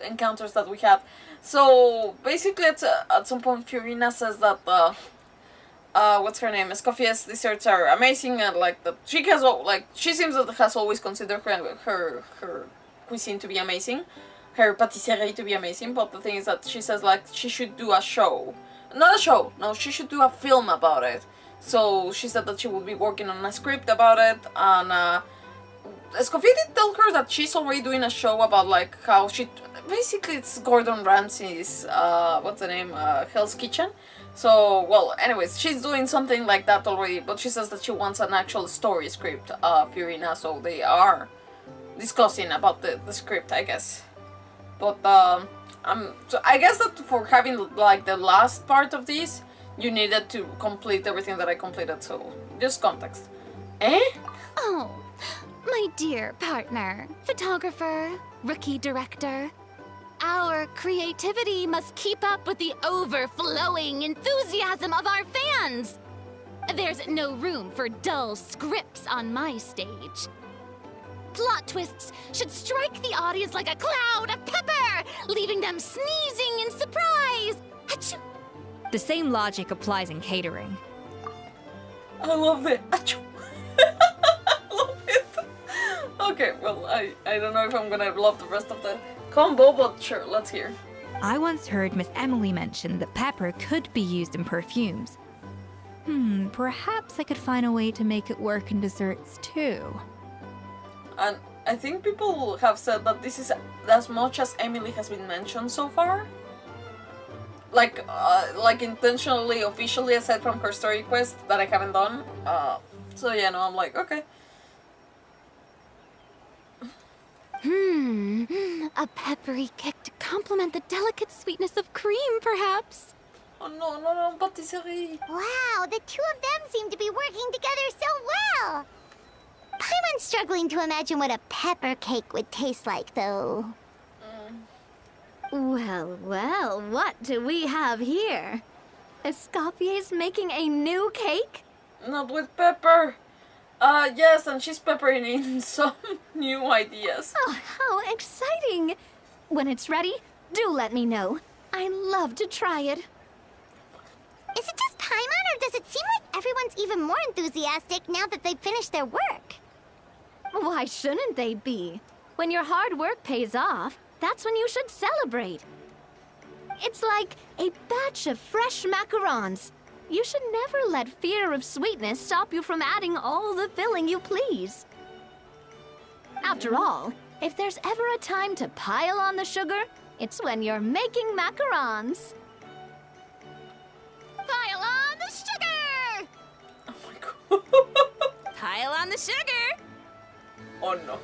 encounters that we had. So, basically, at some point, FURINA says that, what's her name? Escoffier's desserts are amazing, and, like, that she has, like, she seems that has always considered her cuisine to be amazing. Her patisserie to be amazing, but the thing is that she says, like, she should do a show. Not a show, no, she should do a film about it. So she said that she would be working on a script about it, and Escoffier did tell her that she's already doing a show about, like, how she... Basically, it's Gordon Ramsay's, what's the name, Hell's Kitchen. So, well, anyways, she's doing something like that already, but she says that she wants an actual story script, FURINA, so they are discussing about the script, I guess. But, so I guess that for having, like, the last part of this, you needed to complete everything that I completed, so just context. Eh? Oh, my dear partner, photographer, rookie director. Our creativity must keep up with the overflowing enthusiasm of our fans. There's no room for dull scripts on my stage. Plot twists should strike the audience like a cloud of pepper, leaving them sneezing in surprise. Achoo! The same logic applies in catering. I love it. Achoo! I love it. Okay, well, I don't know if I'm gonna love the rest of the combo, but sure, let's hear. I once heard Miss Emily mention that pepper could be used in perfumes. Perhaps I could find a way to make it work in desserts too. And I think people have said that this is as much as Emily has been mentioned so far. Like intentionally, officially, aside from her story quest that I haven't done. So yeah, no, I'm like, okay. A peppery kick to complement the delicate sweetness of cream, perhaps. Oh no, patisserie. Wow, the two of them seem to be working together so well. Paimon's struggling to imagine what a pepper cake would taste like, though. Well, well, what do we have here? Escoffier's making a new cake? Not with pepper. Yes, and she's peppering in some new ideas. Oh, how exciting! When it's ready, do let me know. I'd love to try it. Is it just Paimon, or does it seem like everyone's even more enthusiastic now that they've finished their work? Why shouldn't they be? When your hard work pays off, that's when you should celebrate. It's like a batch of fresh macarons. You should never let fear of sweetness stop you from adding all the filling you please. After all, if there's ever a time to pile on the sugar, it's when you're making macarons. Pile on the sugar! Oh my god. Pile on the sugar! Oh no.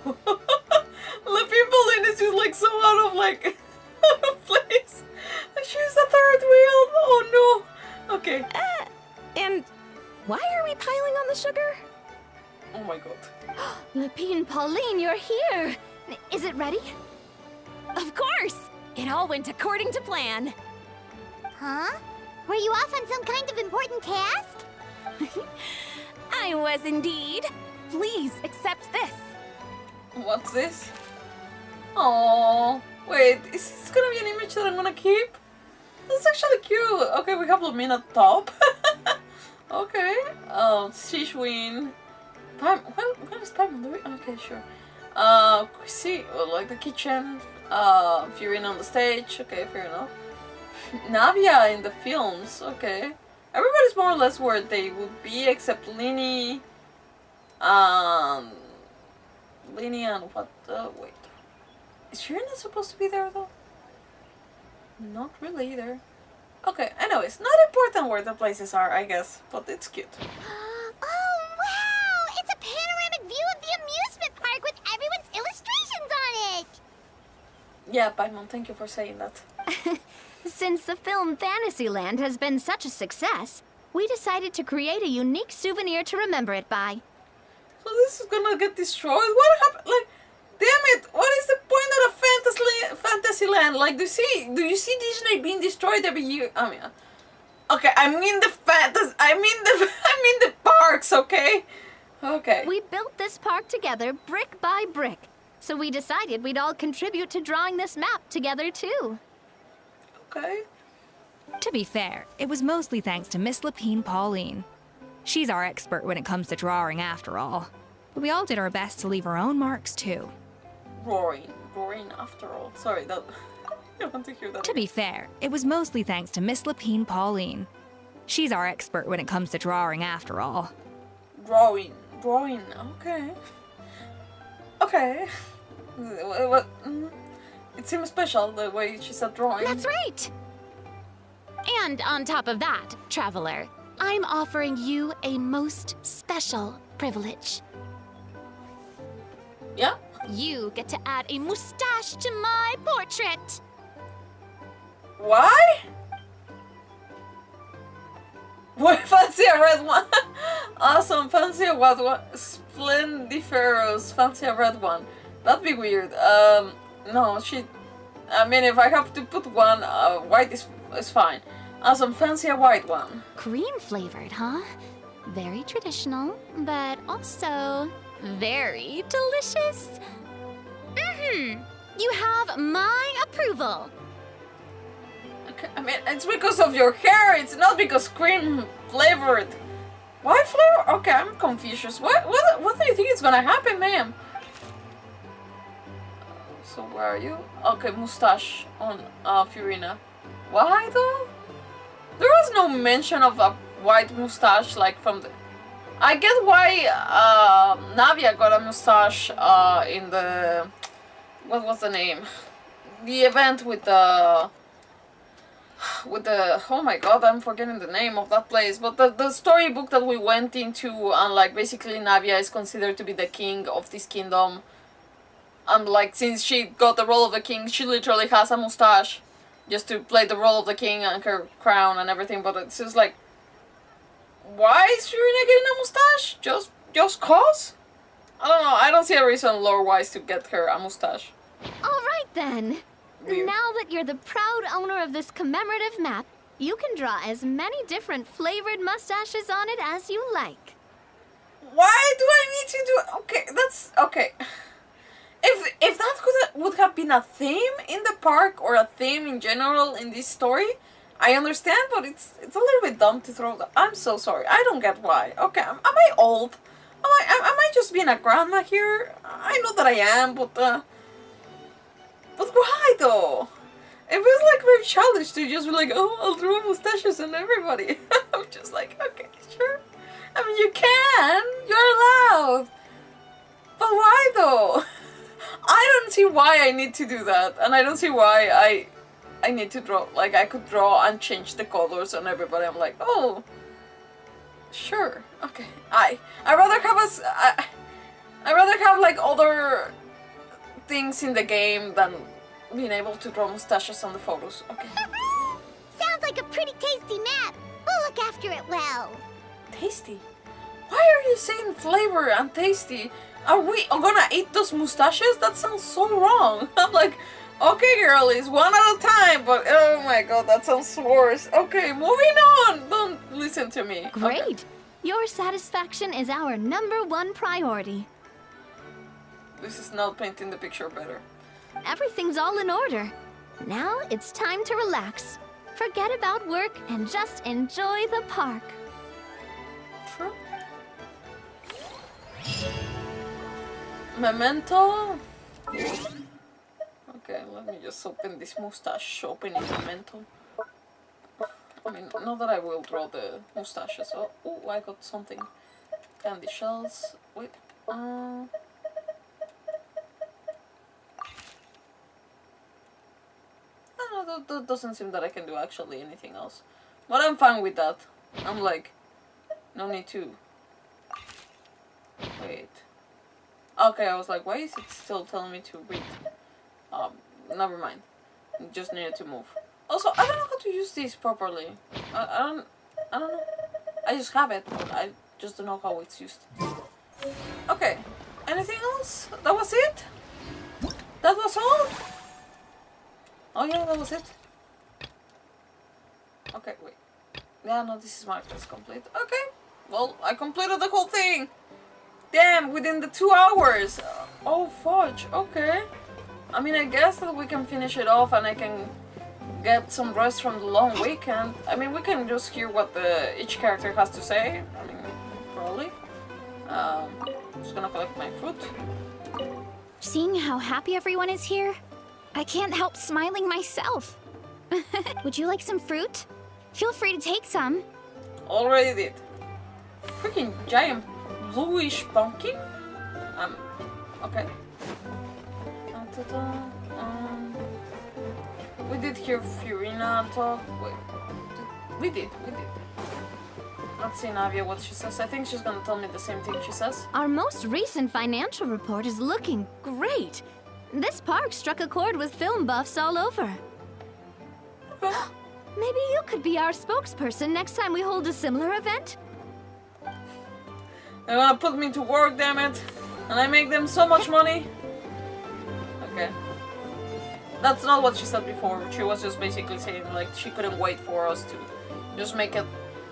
The people in is just like so out of like out of place. She's the third wheel. Oh no. Okay. And why are we piling on the sugar? Oh my god. Lapine Pauline, you're here. Is it ready? Of course! It all went according to plan. Huh? Were you off on some kind of important task? I was indeed. Please accept this. What's this? Oh, wait, is this gonna be an image that I'm gonna keep? That's actually cute. Okay, we have Lumina top. Okay. Shishwin. What is Paimon doing? Okay, sure. See, like the kitchen. FURINA on the stage. Okay, fair enough. NAVIA in the films. Okay. Everybody's more or less where they would be, except Lini. Lini and what? Wait. Is FURINA supposed to be there though? Not really either. Okay, anyways, not important where the places are, I guess, but it's cute. Oh, wow! It's a panoramic view of the amusement park with everyone's illustrations on it! Yeah, Paimon, thank you for saying that. Since the film Fantasyland has been such a success, we decided to create a unique souvenir to remember it by. So this is gonna get destroyed? What happened? Like, damn it! What is the point of the Fantasyland? Like, do you see Disney being destroyed every year? I mean, okay, I mean the parks, okay? Okay. We built this park together, brick by brick. So we decided we'd all contribute to drawing this map together too. Okay. To be fair, it was mostly thanks to Miss Lapine Pauline. She's our expert when it comes to drawing after all. But we all did our best to leave our own marks too. Roaring after all. Sorry, that I want to hear that. To be fair, it was mostly thanks to Miss Lapine Pauline. She's our expert when it comes to drawing after all. Drawing, okay. Okay. What? It seems special the way she said drawing. That's right! And on top of that, Traveler, I'm offering you a most special privilege. Yeah? You get to add a mustache to my portrait! Why? Wait, fancy a red one! Awesome, fancy a red one. Splendiferous, fancy a red one. That'd be weird. No, I mean, if I have to put one, white is fine. Awesome, fancy a white one. Cream flavored, huh? Very traditional, but also very delicious. You have my approval. Okay, I mean, it's because of your hair, it's not because cream flavored. Why flavor? Okay, I'm confused. What do you think is gonna happen, ma'am? So where are you? Okay, mustache on FURINA. Why though? There was no mention of a white mustache like from the... I get why NAVIA got a mustache in the... What was the name? The event with the... Oh my god, I'm forgetting the name of that place. But the storybook that we went into, and like basically NAVIA is considered to be the king of this kingdom. And like since she got the role of the king, she literally has a mustache. Just to play the role of the king and her crown and everything. But it's just like... Why is FURINA getting a mustache? Just cause? I don't know, I don't see a reason lore-wise to get her a mustache. Alright then. Weird. Now that you're the proud owner of this commemorative map, you can draw as many different flavored mustaches on it as you like. Why do I need to do... Okay, that's... Okay. If that would have been a theme in the park or a theme in general in this story, I understand, but it's a little bit dumb to throw that. I'm so sorry. I don't get why. Okay, am I old? Am I just being a grandma here? I know that I am, but why though? It feels like very childish to just be like, oh, I'll draw mustaches on everybody. I'm just like, okay, sure. I mean, you can. You're allowed. But why though? I don't see why I need to do that, and I don't see why I need to draw. Like, I could draw and change the colors on everybody. I'm like, oh, sure, okay. I'd rather have like other things in the game than being able to draw mustaches on the photos. Okay. Sounds like a pretty tasty map. We'll look after it well. Tasty? Why are you saying flavor and tasty? Are we gonna eat those mustaches? That sounds so wrong. I'm like, Okay, girlies, one at a time, but oh my god, that sounds worse. Okay, moving on. Don't listen to me. Great. Okay. Your satisfaction is our #1 priority. This is not painting the picture better. Everything's all in order. Now it's time to relax. Forget about work and just enjoy the park. True. Memento. Okay, let me just open this mustache opening memento. I mean, not that I will draw the mustaches. Oh, I got something. Candy shells. Wait. No, that doesn't seem that I can do actually anything else. But I'm fine with that. I'm like, no need to. Wait. Okay, I was like, why is it still telling me to read? Never mind. Just needed to move. Also, I don't know how to use these properly. I don't know. I just have it, but I just don't know how it's used. Okay. Anything else? That was it? That was all? Oh yeah, that was it. Okay, wait. Yeah, no, this is marked as complete. Okay. Well, I completed the whole thing. Damn, within the 2 hours. Oh, fudge. Okay. I mean, I guess that we can finish it off and I can get some rest from the long weekend. I mean, we can just hear what each character has to say. I mean, probably. Just gonna collect my fruit. Seeing how happy everyone is here, I can't help smiling myself. Would you like some fruit? Feel free to take some. Already did. Freaking giant bluish pumpkin? Okay. We did hear FURINA talk. Wait. We did. Let's see Navia what she says. I think she's gonna tell me the same thing she says. Our most recent financial report is looking great. This park struck a chord with film buffs all over. Okay. Maybe you could be our spokesperson next time we hold a similar event? They wanna put me to work, damn it. And I make them so much money. Okay. That's not what she said before. She was just basically saying like she couldn't wait for us to just make it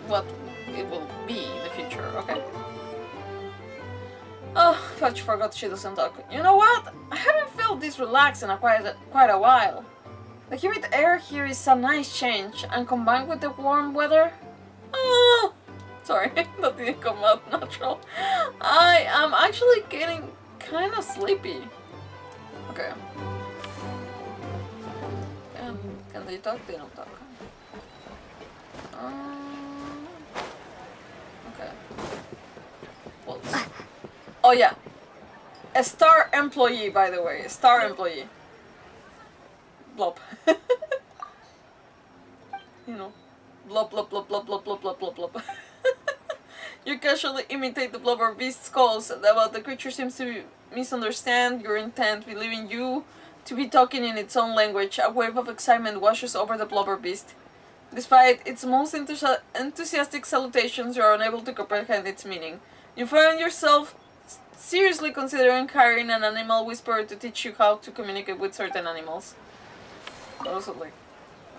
what it will be in the future. Okay. Oh, Fudge forgot she doesn't talk. You know what? I haven't felt this relaxed in quite a while. The humid air here is a nice change, and combined with the warm weather... Oh, sorry, that didn't come out natural. I am actually getting kind of sleepy. Okay. Can they talk? They don't talk. Okay. Well, oh yeah. A star employee, by the way. A star employee. Blob. You know. Blob, blob, blob, blob, blob, blob, blob, blob, blob. You casually imitate the blubber beast's calls about the creature seems to misunderstand your intent, believing you to be talking in its own language. A wave of excitement washes over the blubber beast. Despite its most enthusiastic salutations, you are unable to comprehend its meaning. You find yourself seriously considering hiring an animal whisperer to teach you how to communicate with certain animals. Also, like,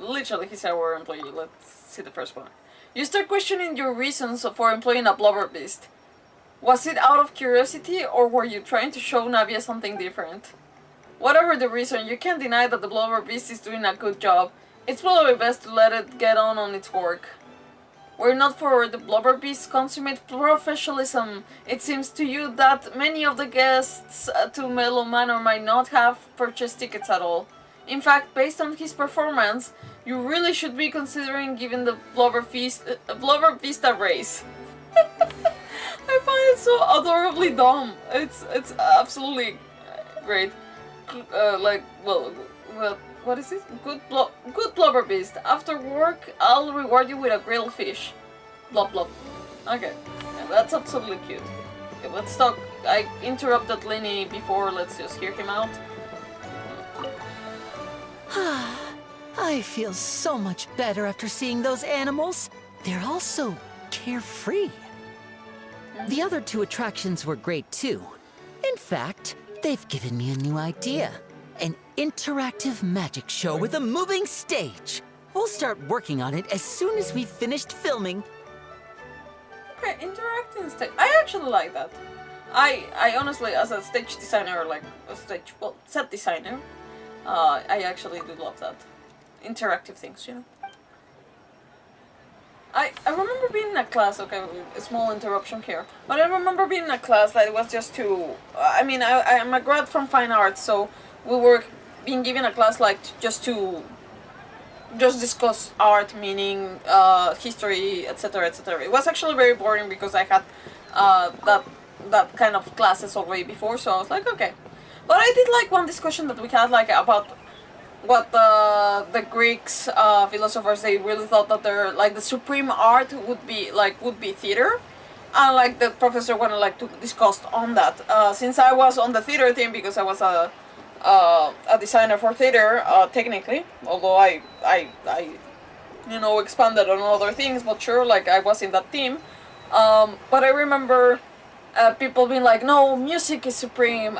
literally, he's our employee. Let's see the first one. You start questioning your reasons for employing a blubber beast. Was it out of curiosity, or were you trying to show Navia something different? Whatever the reason, you can't deny that the blubber beast is doing a good job. It's probably best to let it get on its work. Were it not for the blubber beast's consummate professionalism, it seems to you that many of the guests to Mellow Manor might not have purchased tickets at all. In fact, based on his performance, you really should be considering giving the blubber beast a raise. I find it so adorably dumb. It's absolutely great. Like, well, what is it? Good blubber beast. After work, I'll reward you with a grilled fish. Blub blub. Okay, yeah, that's absolutely cute. Okay, let's talk. I interrupted Lenny before. Let's just hear him out. I feel so much better after seeing those animals. They're all so carefree. The other two attractions were great too. In fact, they've given me a new idea. An interactive magic show with a moving stage. We'll start working on it as soon as we've finished filming. Okay, interacting stage. I actually like that. I honestly, as a stage designer, like a set designer, I actually do love that. Interactive things, you know. I remember being in a class, okay, a small interruption here, but I remember being in a class that was just to, I mean, I'm a grad from fine arts, so we were being given a class like just discuss art, meaning, history, etc., etc. It was actually very boring because I had that kind of classes already before, so I was like, okay. But I did like one discussion that we had like about what the Greeks philosophers, they really thought that their like the supreme art would be theater, and like the professor wanted like to discuss on that. Since I was on the theater team because I was a designer for theater technically, although I you know expanded on other things, but sure, like I was in that team. But I remember people being like, no, music is supreme,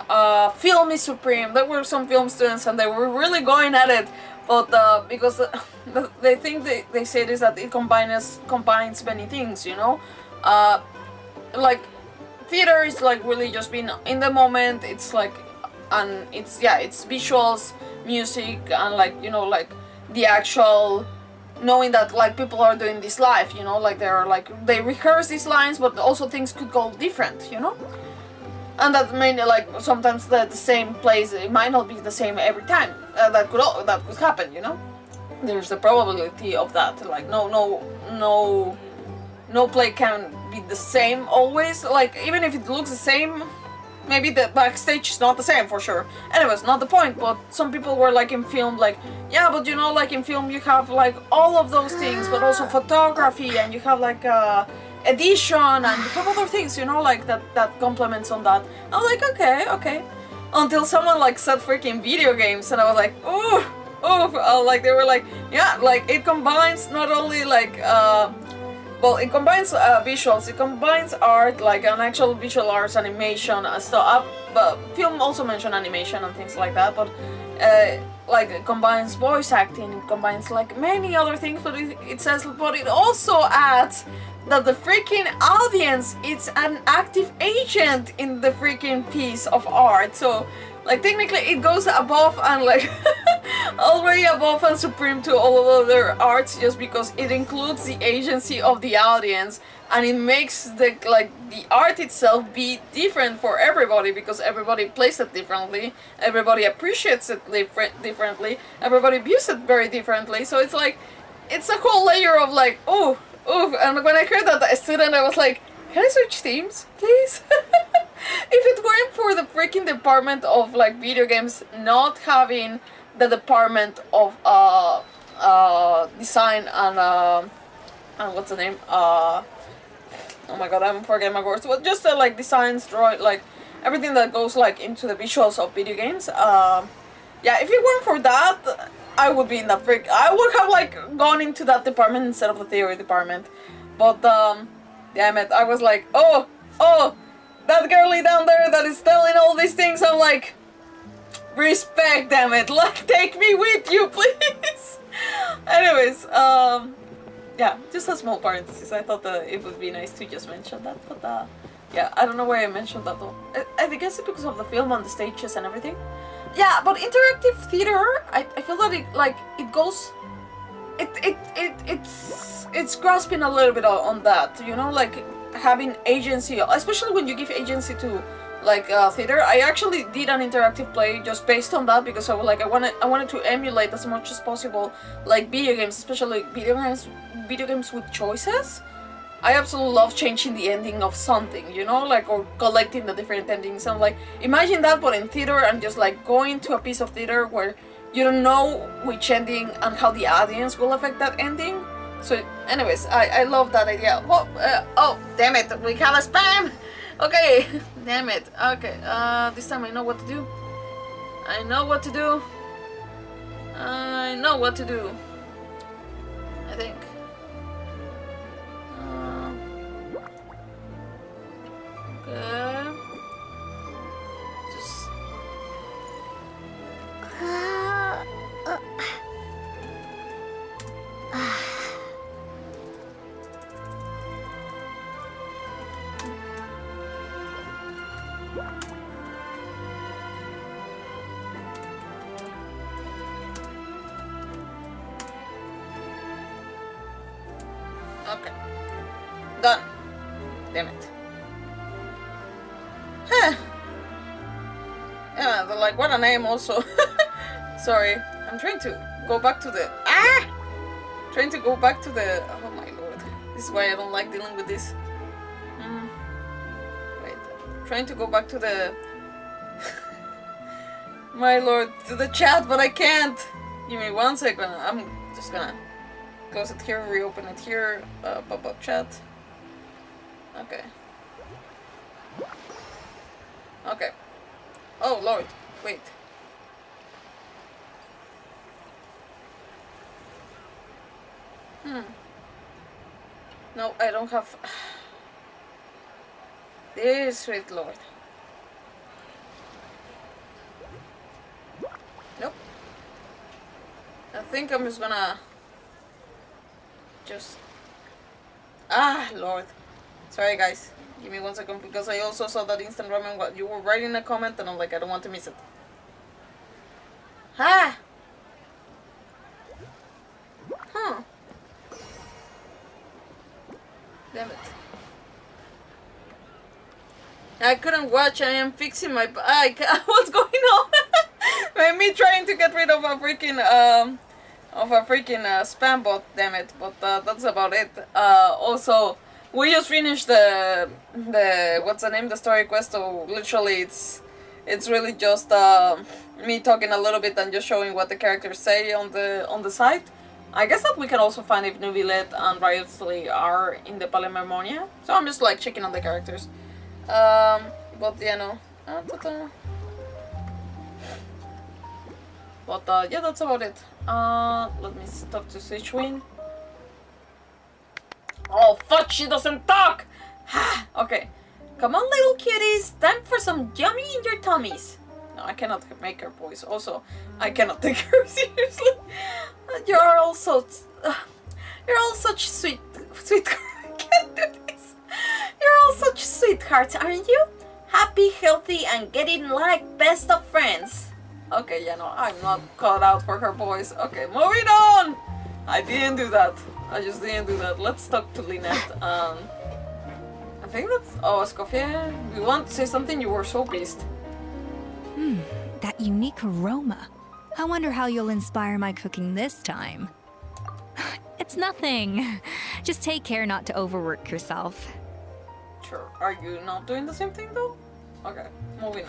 film is supreme. There were some film students and they were really going at it, but because the thing they said is that it combines many things, you know. Like theater is like really just being in the moment. It's like, and it's visuals, music, and like, you know, like the actual knowing that like people are doing this live, you know, like they rehearse these lines, but also things could go different, you know, and that mainly like sometimes the same place, it might not be the same every time. That could happen, you know. There's the probability of that. Like no play can be the same always. Like even if it looks the same, maybe the backstage is not the same for sure. Anyways, not the point, but some people were like in film, like, yeah, but you know, like in film you have like all of those things, but also photography, and you have like edition, and you have other things, you know, like that complements on that. I was like, okay. Until someone like said freaking video games, and I was like, oh, like they were like, yeah, like it combines not only like, well, it combines visuals, it combines art, like an actual visual arts, animation, and stuff. But film also mentioned animation and things like that, but like it combines voice acting, it combines like many other things, but it says, but it also adds that the freaking audience is an active agent in the freaking piece of art. So like technically it goes above and like already above and supreme to all of other arts, just because it includes the agency of the audience, and it makes the art itself be different for everybody, because everybody plays it differently, everybody appreciates it differently, everybody views it very differently. So it's like, it's a whole layer of like, oh, and when I heard that as a student, I was like, can I switch teams, please? If it weren't for the freaking department of like video games not having the department of design and what's the name? Oh my god, I'm forgetting my words. But just like designs, drawing, like everything that goes like into the visuals of video games. Yeah, if it weren't for that, I would be in that I would have like gone into that department instead of the theory department. But damn it, I was like, oh, that girlie down there that is telling all these things, I'm like, respect, damn it, like take me with you, please. Anyways, yeah, just a small parenthesis. I thought that it would be nice to just mention that, but yeah, I don't know why I mentioned that though. I guess it's because of the film and the stages and everything. Yeah, but interactive theater, I feel that it like it goes, it's grasping a little bit on that, you know, like having agency, especially when you give agency to like theater. I actually did an interactive play just based on that, because I was like, I wanted to emulate as much as possible like video games, especially video games with choices. I absolutely love changing the ending of something, you know, like, or collecting the different endings. I'm like, imagine that, but in theater, and just like going to a piece of theater where you don't know which ending and how the audience will affect that ending. So anyways, I love that idea. Oh, damn it, we have a spam! Okay, damn it. Okay, this time I know what to do. I know what to do. I think. Okay. Done. Damn it. Huh. Yeah, like, what a name also. Sorry. I'm trying to go back to the... Trying to go back to the... Oh my lord. This is why I don't like dealing with this. Wait. Trying to go back to the... My lord, to the chat, but I can't. Give me 1 second. I'm just gonna close it here, reopen it here, pop-up chat. Okay. Okay. Oh lord, wait. No, I don't have... This sweet lord. Nope. I think I'm just gonna... Lord. Sorry guys. Give me 1 second because I also saw that instant ramen what you were writing a comment and I'm like, I don't want to miss it. Damn it. I couldn't watch, I am fixing my bike. What's going on? Me trying to get rid of a freaking spam bot, damn it. But that's about it. Also, we just finished the what's the name, the story quest, so literally it's really just me talking a little bit and just showing what the characters say on the site. I guess that we can also find if Nubilet and Wriothesley are in the Palemermonia. So I'm just like checking on the characters. But yeah, no. But yeah, that's about it. Let me talk to Switchwin. Oh fuck, she doesn't talk! Okay. Come on little kitties, time for some yummy in your tummies. No, I cannot make her voice. Also, I cannot take her seriously. You're all such sweet. I can't do this. You're all such sweethearts, aren't you? Happy, healthy, and getting like best of friends. Okay, yeah, no, I'm not cut out for her voice. Okay, moving on. I didn't do that. I just didn't do that. Let's talk to Lynette. I think that's... Oh, Escoffier, you want to say something? You were so pissed. That unique aroma. I wonder how you'll inspire my cooking this time. It's nothing. Just take care not to overwork yourself. Sure. Are you not doing the same thing though? Okay, moving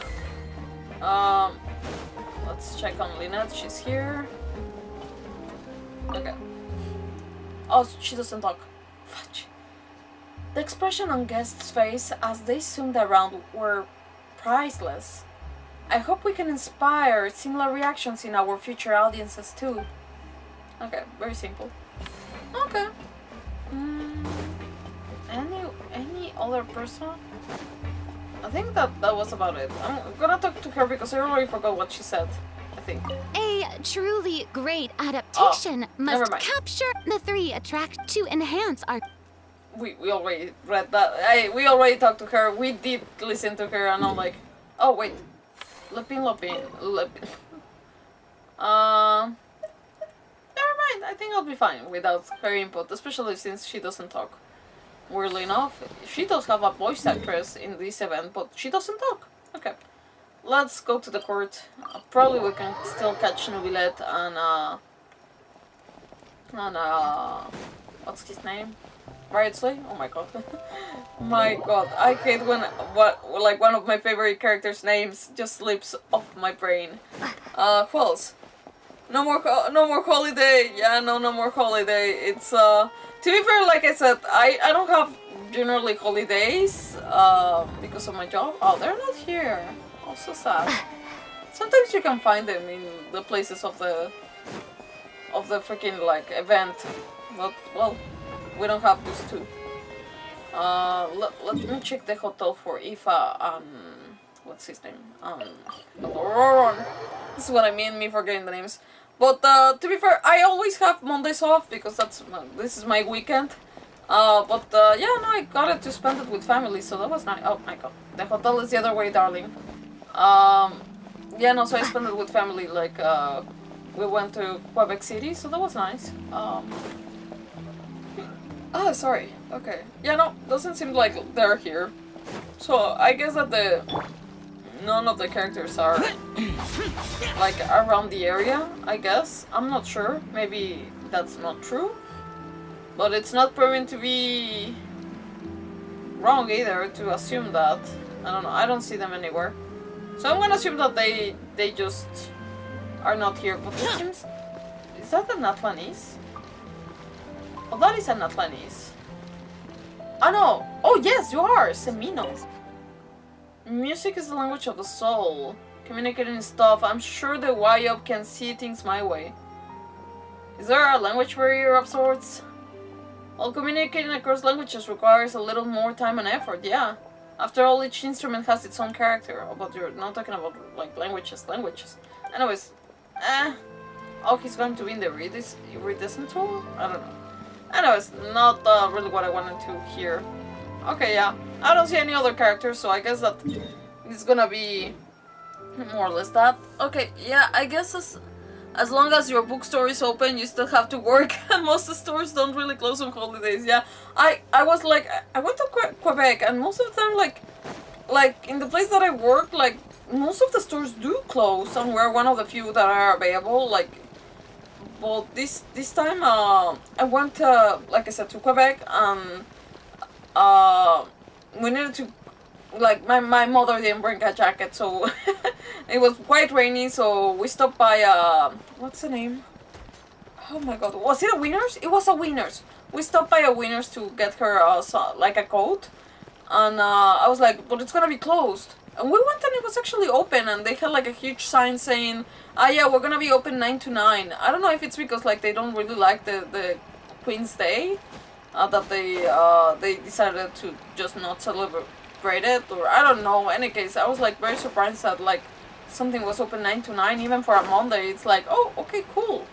on. Let's check on Lynette. She's here. Okay. Oh, she doesn't talk. Fudge. The expression on guests' face as they zoomed around were priceless. I hope we can inspire similar reactions in our future audiences too. Okay, very simple. Okay. Any other person? I think that was about it. I'm gonna talk to her because I already forgot what she said. I think. A truly great adaptation must capture the 3 attract to enhance our... We already read that. We already talked to her. We did listen to her and I'm like, oh wait. Lupin. Never mind, I think I'll be fine without her input, especially since she doesn't talk. Weirdly enough, she does have a voice actress in this event, but she doesn't talk. Okay, let's go to the court. Probably we can still catch Nubilet and what's his name? Wriothesley? Oh my god. My god, I hate when like one of my favorite characters' names just slips off my brain. Who else? No more holiday. Yeah, no more holiday. It's to be fair, like I said, I don't have generally holidays because of my job. Oh, they're not here. Oh, so sad. Sometimes you can find them in the places of the freaking like event, but well. We don't have those two. Let me check the hotel for Aoife. What's his name? This is what I mean, me forgetting the names. But to be fair, I always have Mondays off because this is my weekend. Yeah, no, I got it to spend it with family, so that was nice. Oh my god, the hotel is the other way, darling. Yeah, no, so I spent it with family. Like we went to Quebec City, so that was nice. Oh, sorry. Okay. Yeah, no, doesn't seem like they're here. So I guess that none of the characters are like around the area, I guess. I'm not sure. Maybe that's not true. But it's not proven to be wrong either to assume that. I don't know. I don't see them anywhere. So I'm gonna assume that they just are not here. But it seems... Is that the NATLANese? Oh, that is a NATLANese. Oh no! Oh yes, you are! Semino. Music is the language of the soul. Communicating stuff. I'm sure the Wyob can see things my way. Is there a language barrier of sorts? Well, communicating across languages requires a little more time and effort, yeah. After all, each instrument has its own character. Oh, but you're not talking about, like, languages. Anyways, oh, he's going to be in the iridescent tool? I don't know. Anyways, not really what I wanted to hear. Okay, yeah. I don't see any other characters, so I guess that it's gonna be more or less that. Okay, yeah, I guess as long as your bookstore is open, you still have to work, and most of the stores don't really close on holidays, yeah. I was like, I went to Quebec, and most of the time, like in the place that I work, like, most of the stores do close, and we're one of the few that are available, like, but this time, I went, like I said, to Quebec, and, we needed to, like, my mother didn't bring a jacket, so it was quite rainy, so we stopped by, what's the name? Oh my god, was it a Winners? It was a Winners. We stopped by a Winners to get her, like, a coat, and, I was like, but it's gonna be closed. And we went and it was actually open, and they had, like, a huge sign saying, yeah, we're gonna be open 9 to 9. I don't know if it's because, like, they don't really like the Queen's Day, that they decided to just not celebrate it, or I don't know. In any case, I was like very surprised that like something was open 9 to 9 even for a Monday. It's like, oh, okay, cool.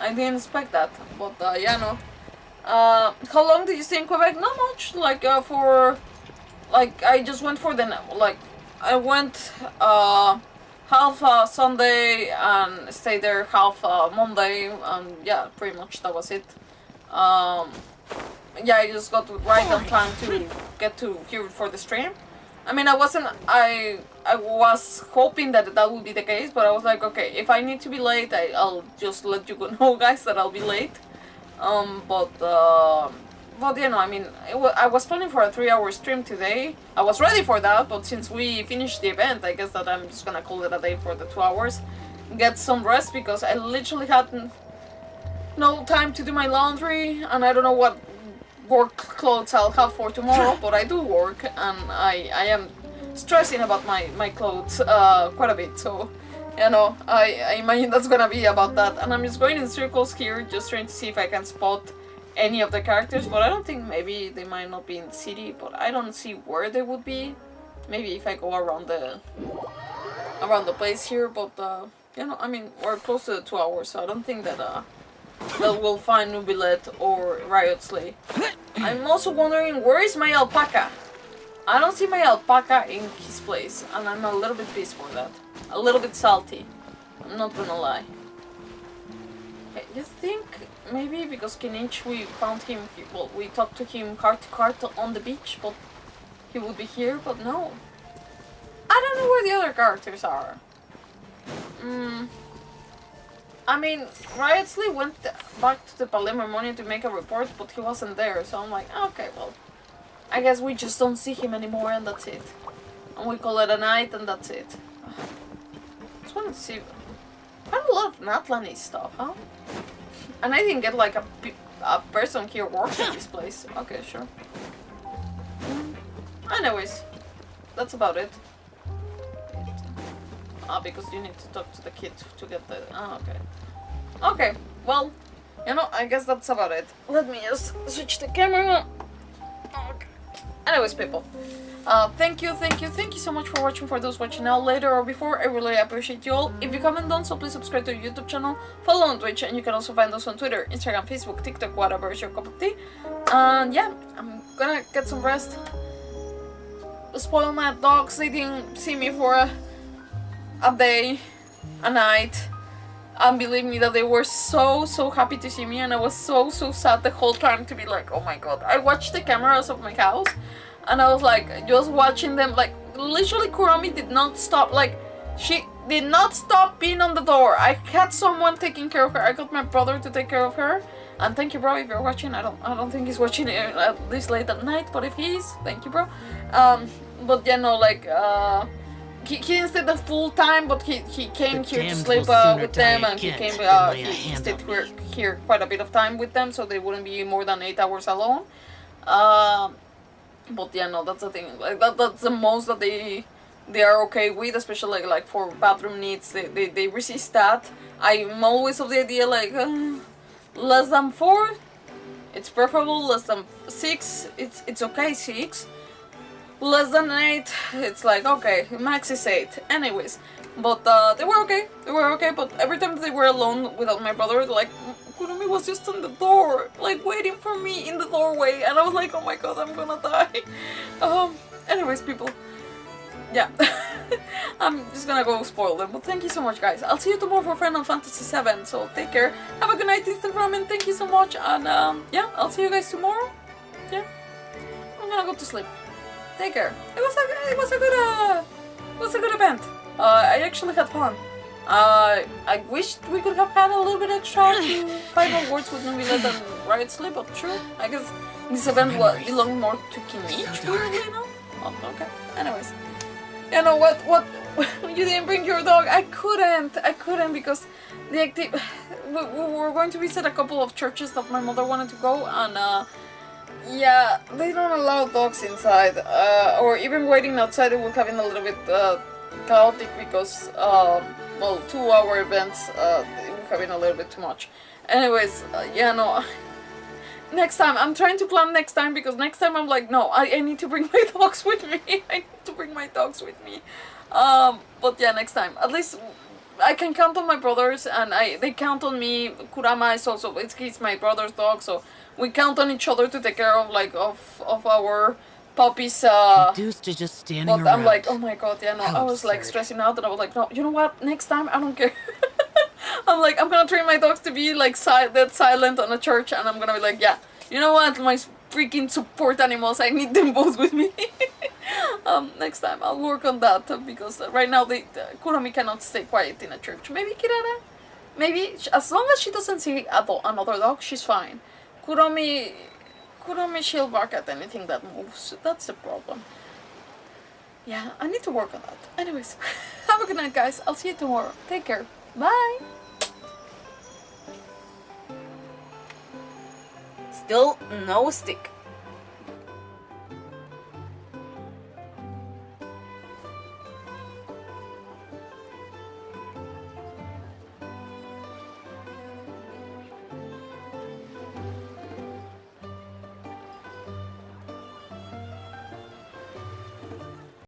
I didn't expect that, but yeah, no. How long did you stay in Quebec? Not much. Like for like I just went for the like I went half Sunday and stayed there half Monday, and yeah, pretty much that was it. Yeah, I just got right on time to get to here for the stream. I mean, I was hoping that would be the case, but I was like, okay, if I need to be late, I'll just let you know, guys, that I'll be late. But you know, I mean, I was planning for a 3-hour stream today. I was ready for that, but since we finished the event, I guess that I'm just gonna call it a day for the 2 hours. Get some rest, because I literally had no time to do my laundry, and I don't know what work clothes I'll have for tomorrow, but I do work, and I am stressing about my clothes quite a bit, so, you know, I imagine that's gonna be about that. And I'm just going in circles here, just trying to see if I can spot any of the characters, but I don't think, maybe they might not be in the city, but I don't see where they would be. Maybe if I go around the place here, but, you know, I mean, we're close to the 2 hours, so I don't think that, we'll find Nubilet or Wriothesley. I'm also wondering, where is my alpaca? I don't see my alpaca in his place, and I'm a little bit pissed for that. A little bit salty. I'm not gonna lie. Okay, you think maybe because KINICH we found him, well, we talked to him heart to heart on the beach, but he would be here, but no. I don't know where the other characters are. I mean, Wriothesley went back to the Palermo to make a report, but he wasn't there, so I'm like, okay, well, I guess we just don't see him anymore, and that's it. And we call it a night, and that's it. Just wanted to see. I love NATLAN stuff, huh? And I didn't get like a person here working in this place. Okay, sure. Anyways, that's about it. Because you need to talk to the kid to get the... okay. Okay, well, you know, I guess that's about it. Let me just switch the camera. Okay. Anyways, people, thank you so much for watching. For those watching now, later, or before, I really appreciate you all. If you haven't done so, please subscribe to our YouTube channel, follow on Twitch, and you can also find us on Twitter, Instagram, Facebook, TikTok, whatever is your cup of tea. And yeah, I'm gonna get some rest. Spoil my dogs, they didn't see me for a day, a night. And believe me that they were so happy to see me, and I was so sad the whole time to be like, oh my god. I watched the cameras of my house and I was like just watching them, like literally Kurami did not stop, like she did not stop being on the door. I had someone taking care of her. I got my brother to take care of her. And thank you, bro, if you're watching. I don't think he's watching it this late at night, but if he is, thank you, bro. But yeah, no, like he didn't stay the full time, but he came here to sleep with them, and he came he stayed here quite a bit of time with them, so they wouldn't be more than 8 hours alone. But yeah, no, that's the thing. Like that's the most that they are okay with, especially like for bathroom needs. They resist that. I'm always of the idea like less than 4, it's preferable. Less than 6, it's okay. 6. Less than 8, it's like okay, max is 8. Anyways, but they were okay. But every time they were alone without my brother, like Kurumi was just on the door, like waiting for me in the doorway, and I was like, oh my god, I'm gonna die. Anyways, people, yeah, I'm just gonna go spoil them. But thank you so much, guys. I'll see you tomorrow for Final Fantasy VII. So take care. Have a good night, Instant Ramen. Thank you so much, and yeah, I'll see you guys tomorrow. Yeah, I'm gonna go to sleep. Take care. It was a good event. I actually had fun. I wished we could have had a little bit extra to final words with NAVIA than Wriothesley, but true. I guess this event belonged more to KINICH, you know? Oh, okay. Anyways. You know what? You didn't bring your dog? I couldn't because we were going to visit a couple of churches that my mother wanted to go, and yeah, they don't allow dogs inside, or even waiting outside. It would have been a little bit chaotic because, well, 2-hour events, it would have been a little bit too much. Anyways, yeah, no. Next time, I'm trying to plan next time, because next time I'm like, no, I need to bring my dogs with me. I need to bring my dogs with me. But yeah, next time. At least I can count on my brothers, and they count on me. Kurama is also, he's my brother's dog, so we count on each other to take care of, like, of our puppies. Reduced to just standing but around. I'm like, oh my god, yeah, no. I was like stressing out, and I was like, no, you know what? Next time, I don't care. I'm like, I'm gonna train my dogs to be like dead silent on a church, and I'm gonna be like, yeah, you know what? My freaking support animals, I need them both with me. Next time I'll work on that, because right now Kurami cannot stay quiet in a church. Maybe Kirara? Maybe, as long as she doesn't see another dog, she's fine. Kurami, she'll bark at anything that moves. That's the problem. Yeah, I need to work on that. Anyways, have a good night, guys. I'll see you tomorrow. Take care. Bye. Still no stick.